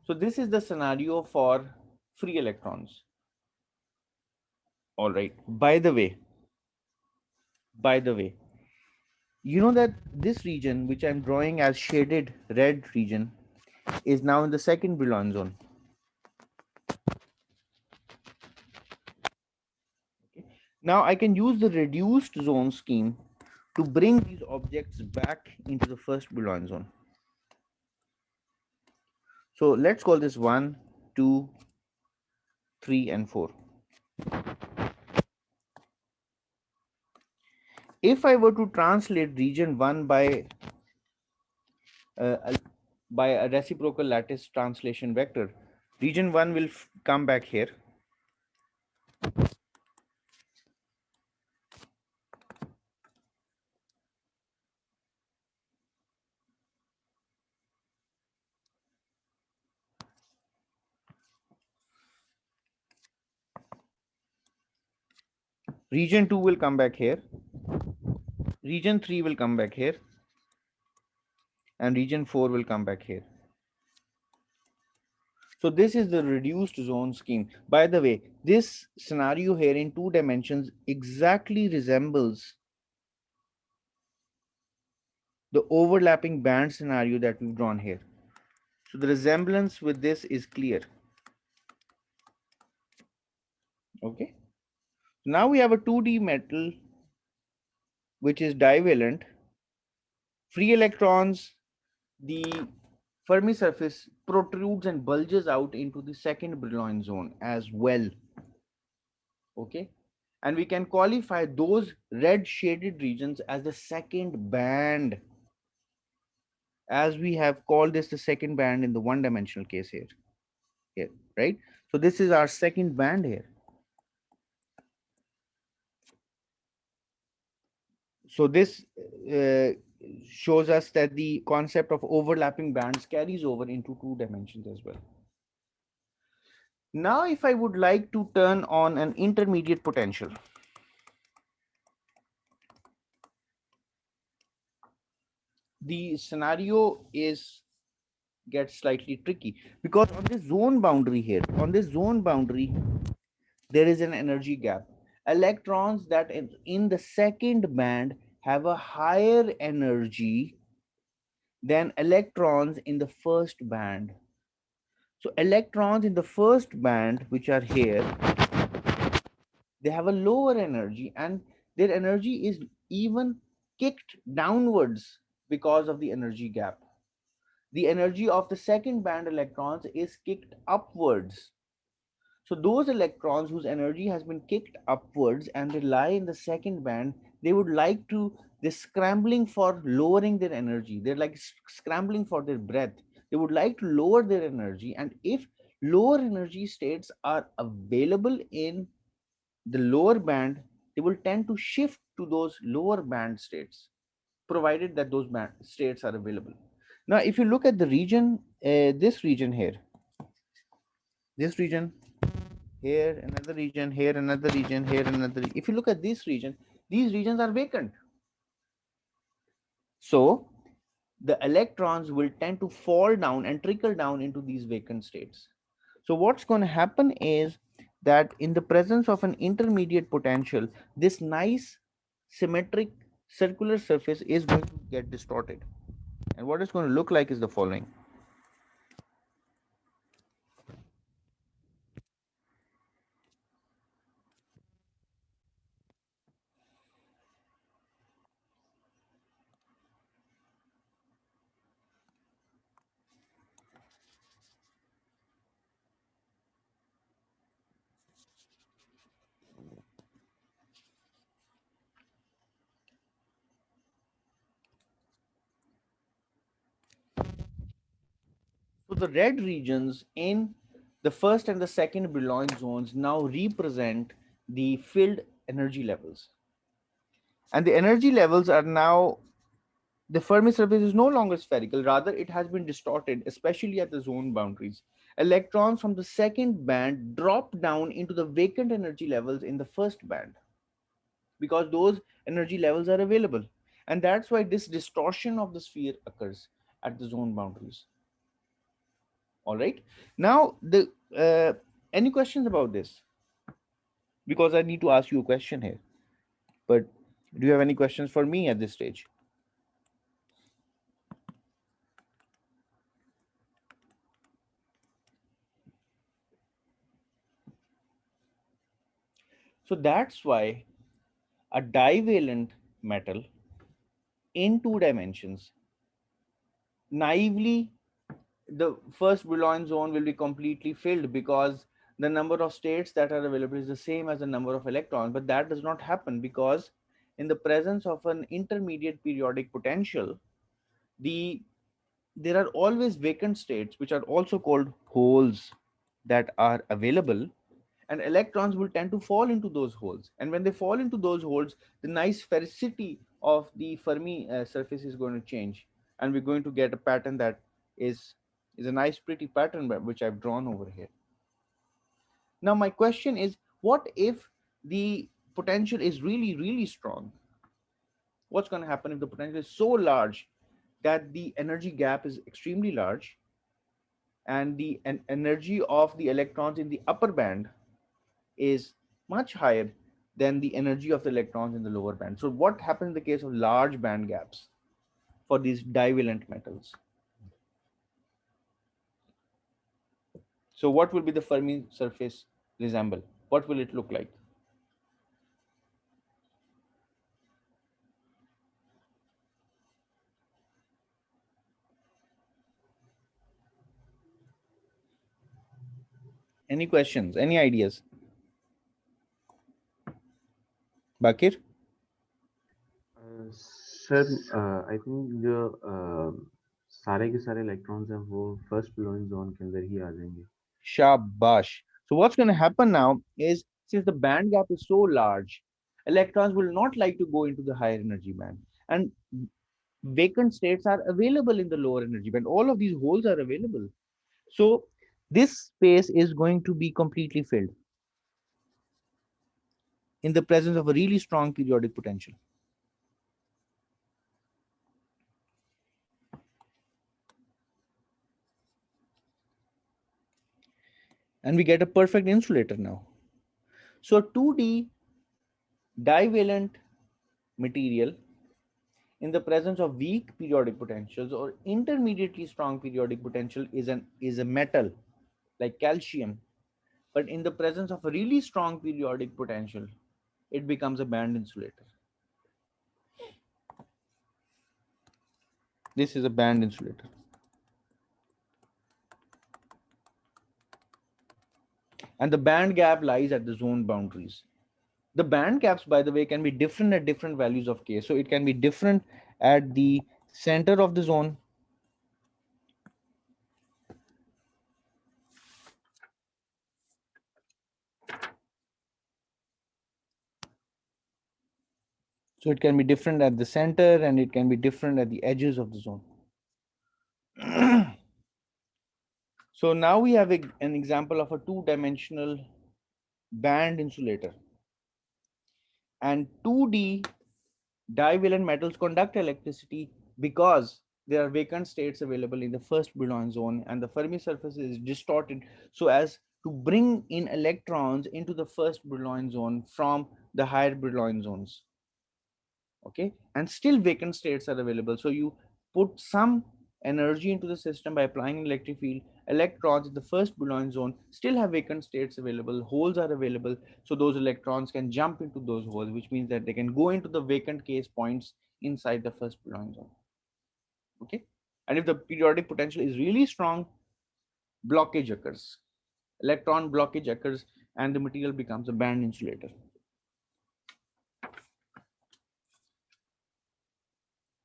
So this is the scenario for free electrons. All right. By the way, you know that this region, which I'm drawing as shaded red region, is now in the second Brillouin zone. Okay. Now I can use the reduced zone scheme to bring these objects back into the first Brillouin zone. So let's call this 1, 2, 3, and 4. If I were to translate region 1 by a reciprocal lattice translation vector, region 1 will come back here. Region 2 will come back here. Region 3 will come back here. And region 4 will come back here. So this is the reduced zone scheme. By the way, this scenario here in 2 dimensions exactly resembles the overlapping band scenario that we've drawn here. So the resemblance with this is clear. Okay. Now we have a 2D metal which is divalent free electrons, the Fermi surface protrudes and bulges out into the second Brillouin zone as well. Okay, and we can qualify those red shaded regions as the second band, as we have called this the second band in the one-dimensional case here, right? So this is our second band here. So this shows us that the concept of overlapping bands carries over into two dimensions as well. Now, if I would like to turn on an intermediate potential, the scenario gets slightly tricky, because on this zone boundary here, there is an energy gap. Electrons that in the second band have a higher energy than electrons in the first band. So electrons in the first band, which are here, they have a lower energy, and their energy is even kicked downwards because of the energy gap. The energy of the second band electrons is kicked upwards. So those electrons whose energy has been kicked upwards and they lie in the second band, they would like to, they're scrambling for lowering their energy. They're like scrambling for their breath. They would like to lower their energy. And if lower energy states are available in the lower band, they will tend to shift to those lower band states, provided that those band states are available. Now, if you look at the region, this region here, this region, here another region, here another region, here another. If you look at this region, these regions are vacant. So the electrons will tend to fall down and trickle down into these vacant states. So what's going to happen is that in the presence of an intermediate potential, this nice symmetric circular surface is going to get distorted. And what it's going to look like is the following. So the red regions in the first and the second Brillouin zones now represent the filled energy levels. And the energy levels are now, the Fermi surface is no longer spherical, rather it has been distorted, especially at the zone boundaries. Electrons from the second band drop down into the vacant energy levels in the first band because those energy levels are available. And that's why this distortion of the sphere occurs at the zone boundaries. All right. Now, any questions about this? Because I need to ask you a question here. But do you have any questions for me at this stage? So that's why a divalent metal in two dimensions, naively, the first Brillouin zone will be completely filled because the number of states that are available is the same as the number of electrons. But that does not happen because in the presence of an intermediate periodic potential, there are always vacant states, which are also called holes, that are available, and electrons will tend to fall into those holes. And when they fall into those holes, the nice sphericity of the Fermi surface is going to change, and we're going to get a pattern that is a nice pretty pattern which I've drawn over here. Now my question is, what if the potential is really strong? What's going to happen if the potential is so large that the energy gap is extremely large and the energy of the electrons in the upper band is much higher than the energy of the electrons in the lower band? So what happens in the case of large band gaps for these divalent metals? So what will be the Fermi surface resemble? What will it look like? Any questions? Any ideas? Bakir? Sir I think जो सारे के सारे electrons हैं वो first blowing zone के अंदर ही आ जाएंगे. Shabash. So what's going to happen now is, since the band gap is so large, electrons will not like to go into the higher energy band, and vacant states are available in the lower energy band. All of these holes are available. So this space is going to be completely filled in the presence of a really strong periodic potential. And we get a perfect insulator now. So 2D divalent material in the presence of weak periodic potentials or intermediately strong periodic potential is a metal like calcium, but in the presence of a really strong periodic potential it becomes a band insulator. This is a band insulator. And the band gap lies at the zone boundaries. The band gaps, by the way, can be different at different values of K. So it can be different at the center of the zone. So it can be different at the center and it can be different at the edges of the zone. So now we have an example of a two-dimensional band insulator. And 2D divalent metals conduct electricity because there are vacant states available in the first Brillouin zone, and the Fermi surface is distorted so as to bring in electrons into the first Brillouin zone from the higher Brillouin zones. Okay, and still vacant states are available. So you put some energy into the system by applying an electric field. Electrons in the first Brillouin zone still have vacant states available, holes are available, so those electrons can jump into those holes, which means that they can go into the vacant case points inside the first Brillouin zone. Okay, and if the periodic potential is really strong, blockage occurs, electron blockage occurs, and the material becomes a band insulator.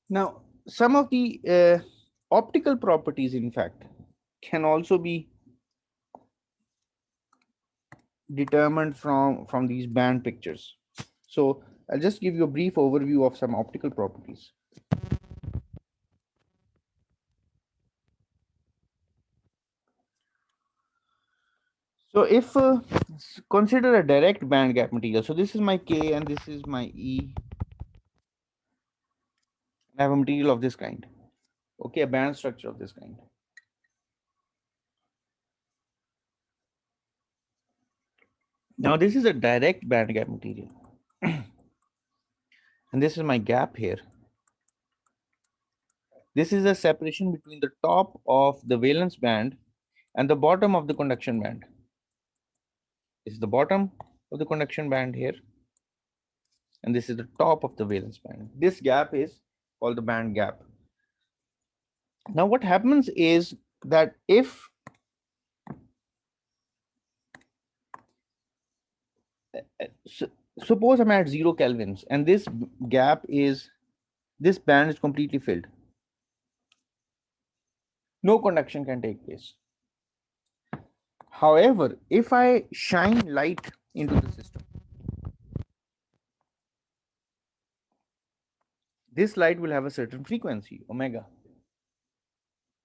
Now, some of the optical properties, in fact, can also be determined from these band pictures. So I'll just give you a brief overview of some optical properties. So if consider a direct band gap material, so this is my K and this is my E. I have a material of this kind. Okay, a band structure of this kind. Now this is a direct band gap material. And this is my gap here. This is a separation between the top of the valence band and the bottom of the conduction band. This is the bottom of the conduction band here. And this is the top of the valence band. This gap is called the band gap. Now what happens is that if suppose I'm at 0 kelvins and this band is completely filled, no conduction can take place. However, if I shine light into the system, this light will have a certain frequency, omega,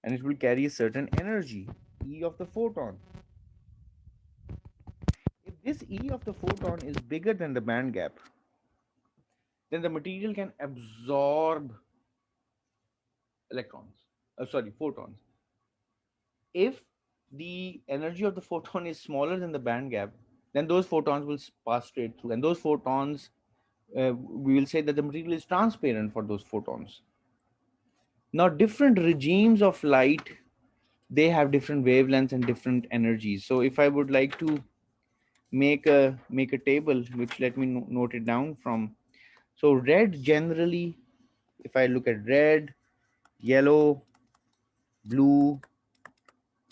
and it will carry a certain energy, E of the photon. If this E of the photon is bigger than the band gap, then the material can absorb photons. If the energy of the photon is smaller than the band gap, then those photons will pass straight through, and those photons, we will say that the material is transparent for those photons. Now, different regimes of light, they have different wavelengths and different energies. So if I would like to make a table, which let me note it down from, so red generally, if I look at red, yellow, blue,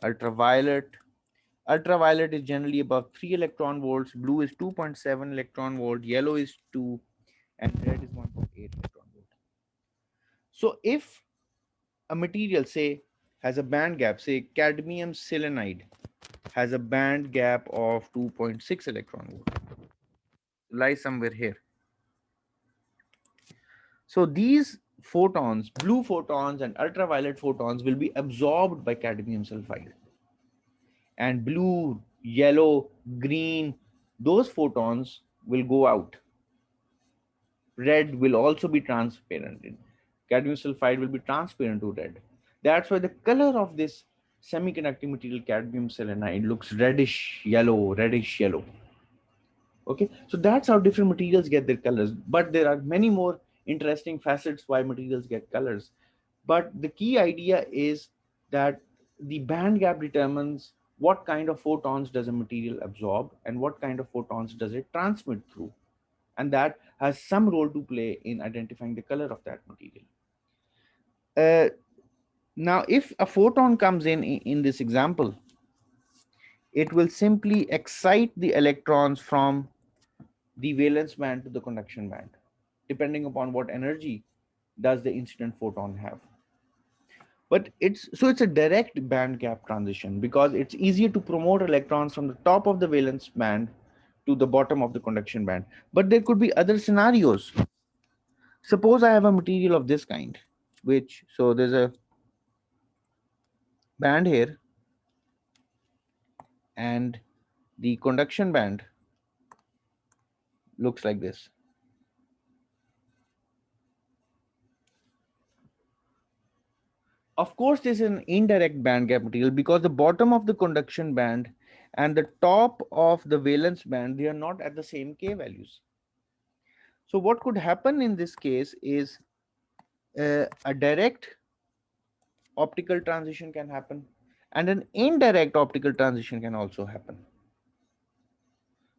ultraviolet, Ultraviolet is generally above 3 electron volts, blue is 2.7 electron volt, yellow is 2, and red is 1.8 electron volt. So if a material, say, has a band gap, say cadmium selenide has a band gap of 2.6 electron volt, lies somewhere here. So these photons, blue photons and ultraviolet photons, will be absorbed by cadmium sulfide. And blue, yellow, green, those photons will go out. Red will also be transparent. Cadmium sulfide will be transparent to red. That's why the color of this semiconducting material, cadmium selenide, looks reddish yellow. Okay, so that's how different materials get their colors. But there are many more interesting facets why materials get colors. But the key idea is that the band gap determines what kind of photons does a material absorb and what kind of photons does it transmit through. And that has some role to play in identifying the color of that material. Now, if a photon comes in this example, it will simply excite the electrons from the valence band to the conduction band, depending upon what energy does the incident photon have. But it's a direct band gap transition because it's easier to promote electrons from the top of the valence band to the bottom of the conduction band. But there could be other scenarios. Suppose I have a material of this kind, so there's a band here and the conduction band looks like this. Of course, this is an indirect band gap material because the bottom of the conduction band and the top of the valence band, they are not at the same K values. So what could happen in this case is a direct optical transition can happen and an indirect optical transition can also happen.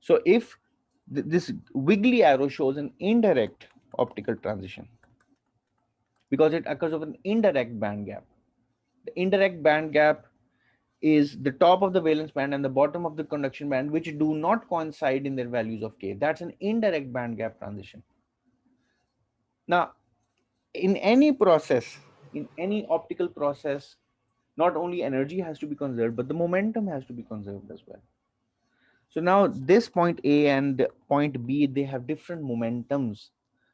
So if this wiggly arrow shows an indirect optical transition because it occurs of an indirect band gap. The indirect band gap is the top of the valence band and the bottom of the conduction band, which do not coincide in their values of K. That's an indirect band gap transition. Now, in any process, in any optical process, not only energy has to be conserved, but the momentum has to be conserved as well. So now this point A and point B, they have different momentums.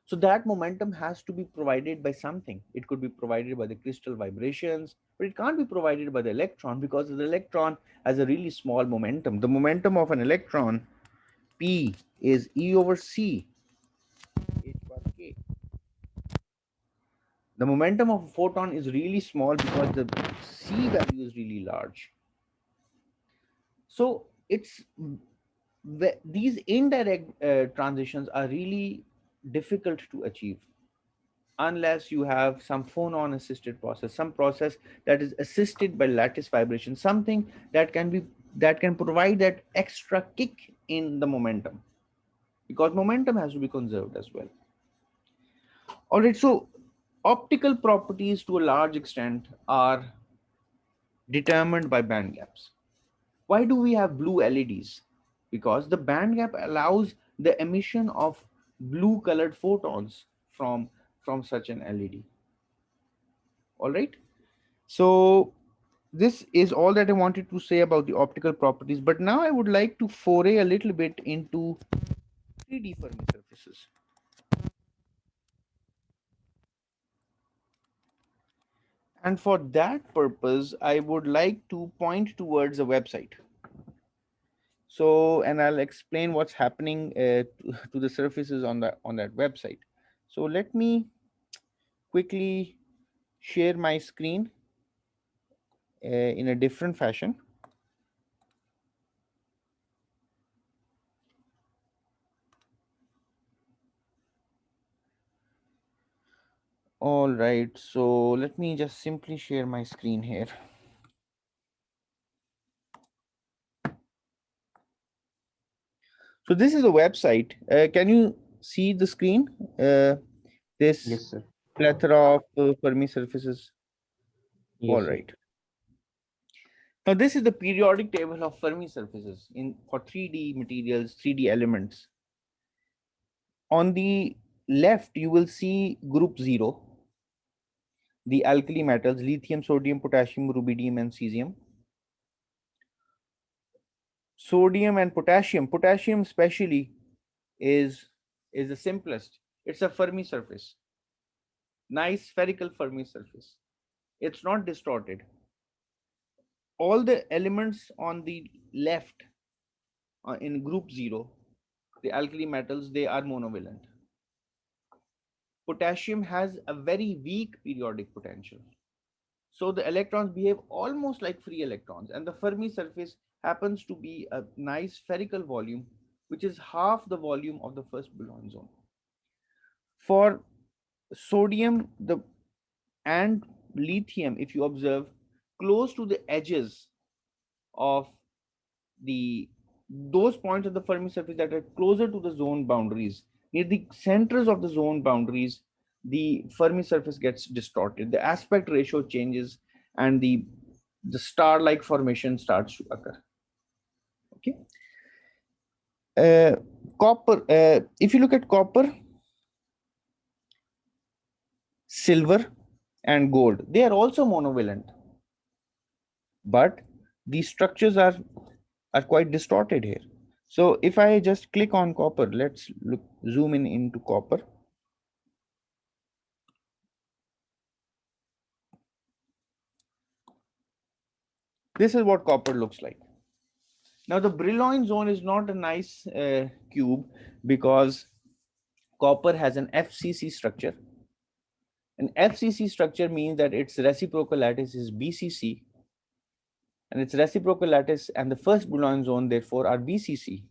So that momentum has to be provided by something. It could be provided by the crystal vibrations, but it can't be provided by the electron because the electron has a really small momentum. The momentum of an electron, P, is E over C, H bar K. The momentum of a photon is really small because the C value is really large. So these indirect transitions are really difficult to achieve unless you have some phonon assisted process, some process that is assisted by lattice vibration, something that can provide that extra kick in the momentum, because momentum has to be conserved as well. All right, so optical properties to a large extent are determined by band gaps. Why do we have blue LEDs? Because the band gap allows the emission of blue colored photons from such an LED. All right. So this is all that I wanted to say about the optical properties. But now I would like to foray a little bit into 3D Fermi surfaces. And for that purpose, I would like to point towards a website. So, and I'll explain what's happening to the surfaces on that website. So let me quickly share my screen in a different fashion. All right, so let me just simply share my screen here. So this is a website. Can you see the screen? This Yes, sir. plethora of Fermi surfaces. Yes, All sir. right. Now, this is the periodic table of Fermi surfaces for 3D materials, 3D elements. On the left, you will see group 0, the alkali metals, lithium, sodium, potassium, rubidium, and cesium. Sodium and potassium especially is the simplest. It's a Fermi surface, nice spherical Fermi surface. It's not distorted. All the elements on the left in group 0, the alkali metals, they are monovalent. Potassium has a very weak periodic potential. So the electrons behave almost like free electrons, and the Fermi surface happens to be a nice spherical volume, which is half the volume of the first Boulogne zone. For sodium and lithium, if you observe, close to the edges of those points of the Fermi surface that are closer to the zone boundaries, near the centers of the zone boundaries, the Fermi surface gets distorted. The aspect ratio changes, and the star-like formation starts to occur. Okay. Copper. If you look at copper, silver, and gold, they are also monovalent, but these structures are quite distorted here. So if I just click on copper, let's zoom in into copper. This is what copper looks like. Now the Brillouin zone is not a nice cube, because copper has an FCC structure. An FCC structure means that its reciprocal lattice is BCC, and its reciprocal lattice and the first Brillouin zone therefore are BCC.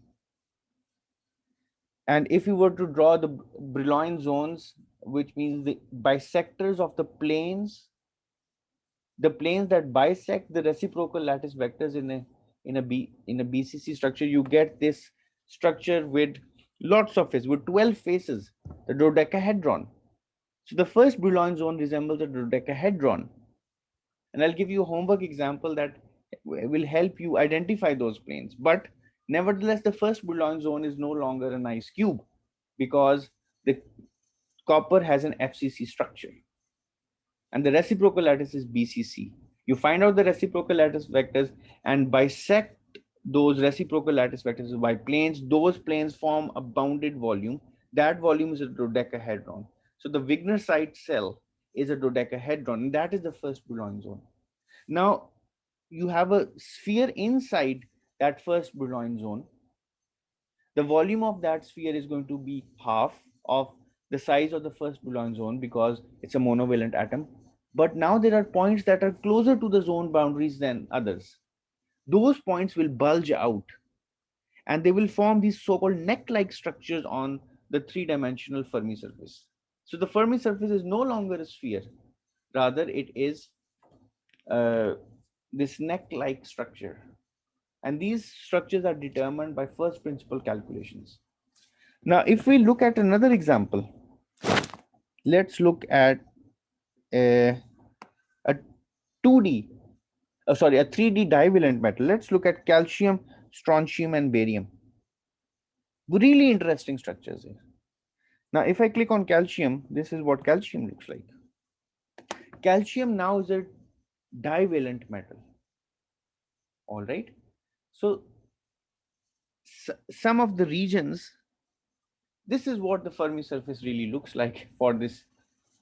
And if you were to draw the Brillouin zones, which means the bisectors of the planes that bisect the reciprocal lattice vectors in a BCC structure, you get this structure with lots of faces, with 12 faces, the dodecahedron. So the first Brillouin zone resembles a dodecahedron, and I'll give you a homework example that will help you identify those planes. But nevertheless, the first Brillouin zone is no longer a nice cube, because the copper has an FCC structure, and the reciprocal lattice is BCC. You find out the reciprocal lattice vectors and bisect those reciprocal lattice vectors by planes. Those planes form a bounded volume. That volume is a dodecahedron. So the Wigner-Site cell is a dodecahedron, and that is the first Brillouin zone. Now, you have a sphere inside that first Brillouin zone. The volume of that sphere is going to be half of the size of the first Brillouin zone, because it's a monovalent atom. But now there are points that are closer to the zone boundaries than others. Those points will bulge out, and they will form these so-called neck-like structures on the three-dimensional Fermi surface. So the Fermi surface is no longer a sphere, rather it is this neck-like structure. And these structures are determined by first principle calculations. Now, if we look at another example, let's look at a 2D, a 3D divalent metal. Let's look at calcium, strontium, and barium. Really interesting structures here. Now, if I click on calcium, this is what calcium looks like. Calcium now is a divalent metal. All right. So some of the regions, this is what the Fermi surface really looks like for this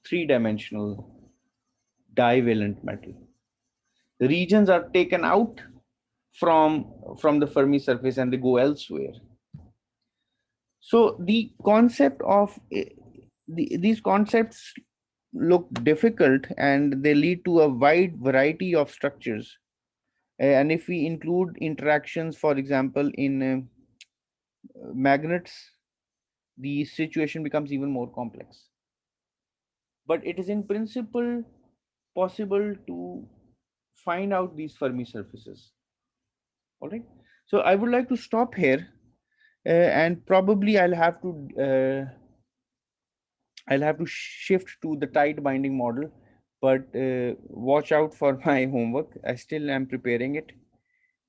three-dimensional divalent metal. The regions are taken out from the Fermi surface and they go elsewhere. So the concept of these concepts look difficult, and they lead to a wide variety of structures. And if we include interactions, for example, in magnets, the situation becomes even more complex. But it is in principle possible to find out these Fermi surfaces. All right. So I would like to stop here, and probably I'll have to shift to the tight binding model, but watch out for my homework. I still am preparing it.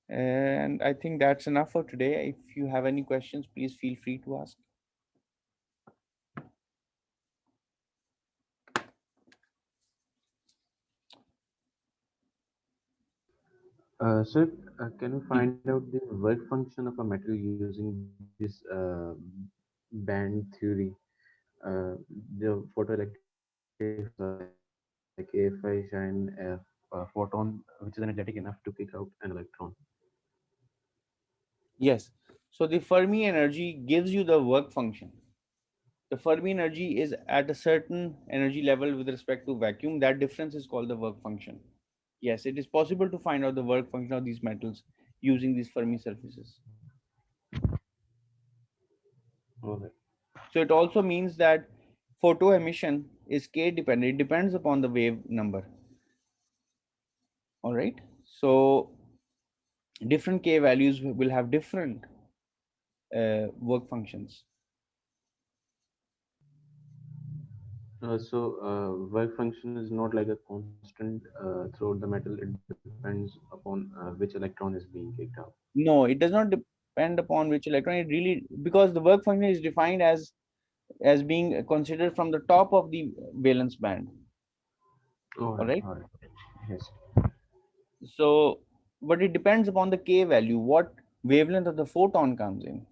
And I think that's enough for today. If you have any questions, please feel free to ask. Sir, can you find out the work function of a metal using this band theory? The photoelectric effect is like if I shine a photon which is energetic enough to kick out an electron. Yes. So the Fermi energy gives you the work function. The Fermi energy is at a certain energy level with respect to vacuum. That difference is called the work function. Yes, it is possible to find out the work function of these metals using these Fermi surfaces. All right. So it also means that photo emission is K dependent. It depends upon the wave number. All right. So different K values will have different work functions. Work function is not like a constant throughout the metal. It depends upon which electron is being kicked out. No, it does not depend upon which electron. It really, because the work function is defined as being considered from the top of the valence band. All right. All right. Yes. So, but it depends upon the K value, what wavelength of the photon comes in.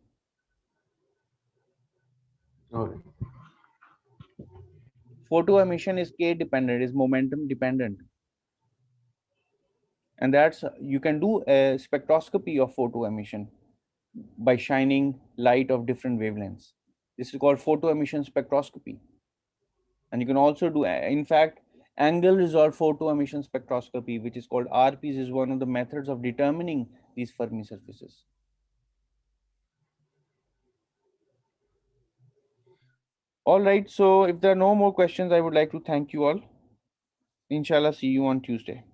All right. Photo emission is K dependent, is momentum dependent. And that's, you can do a spectroscopy of photo emission by shining light of different wavelengths. This is called photo emission spectroscopy. And you can also do, in fact, angle resolved photo emission spectroscopy, which is called RPs, is one of the methods of determining these Fermi surfaces. All right, so if there are no more questions, I would like to thank you all. Inshallah, see you on Tuesday.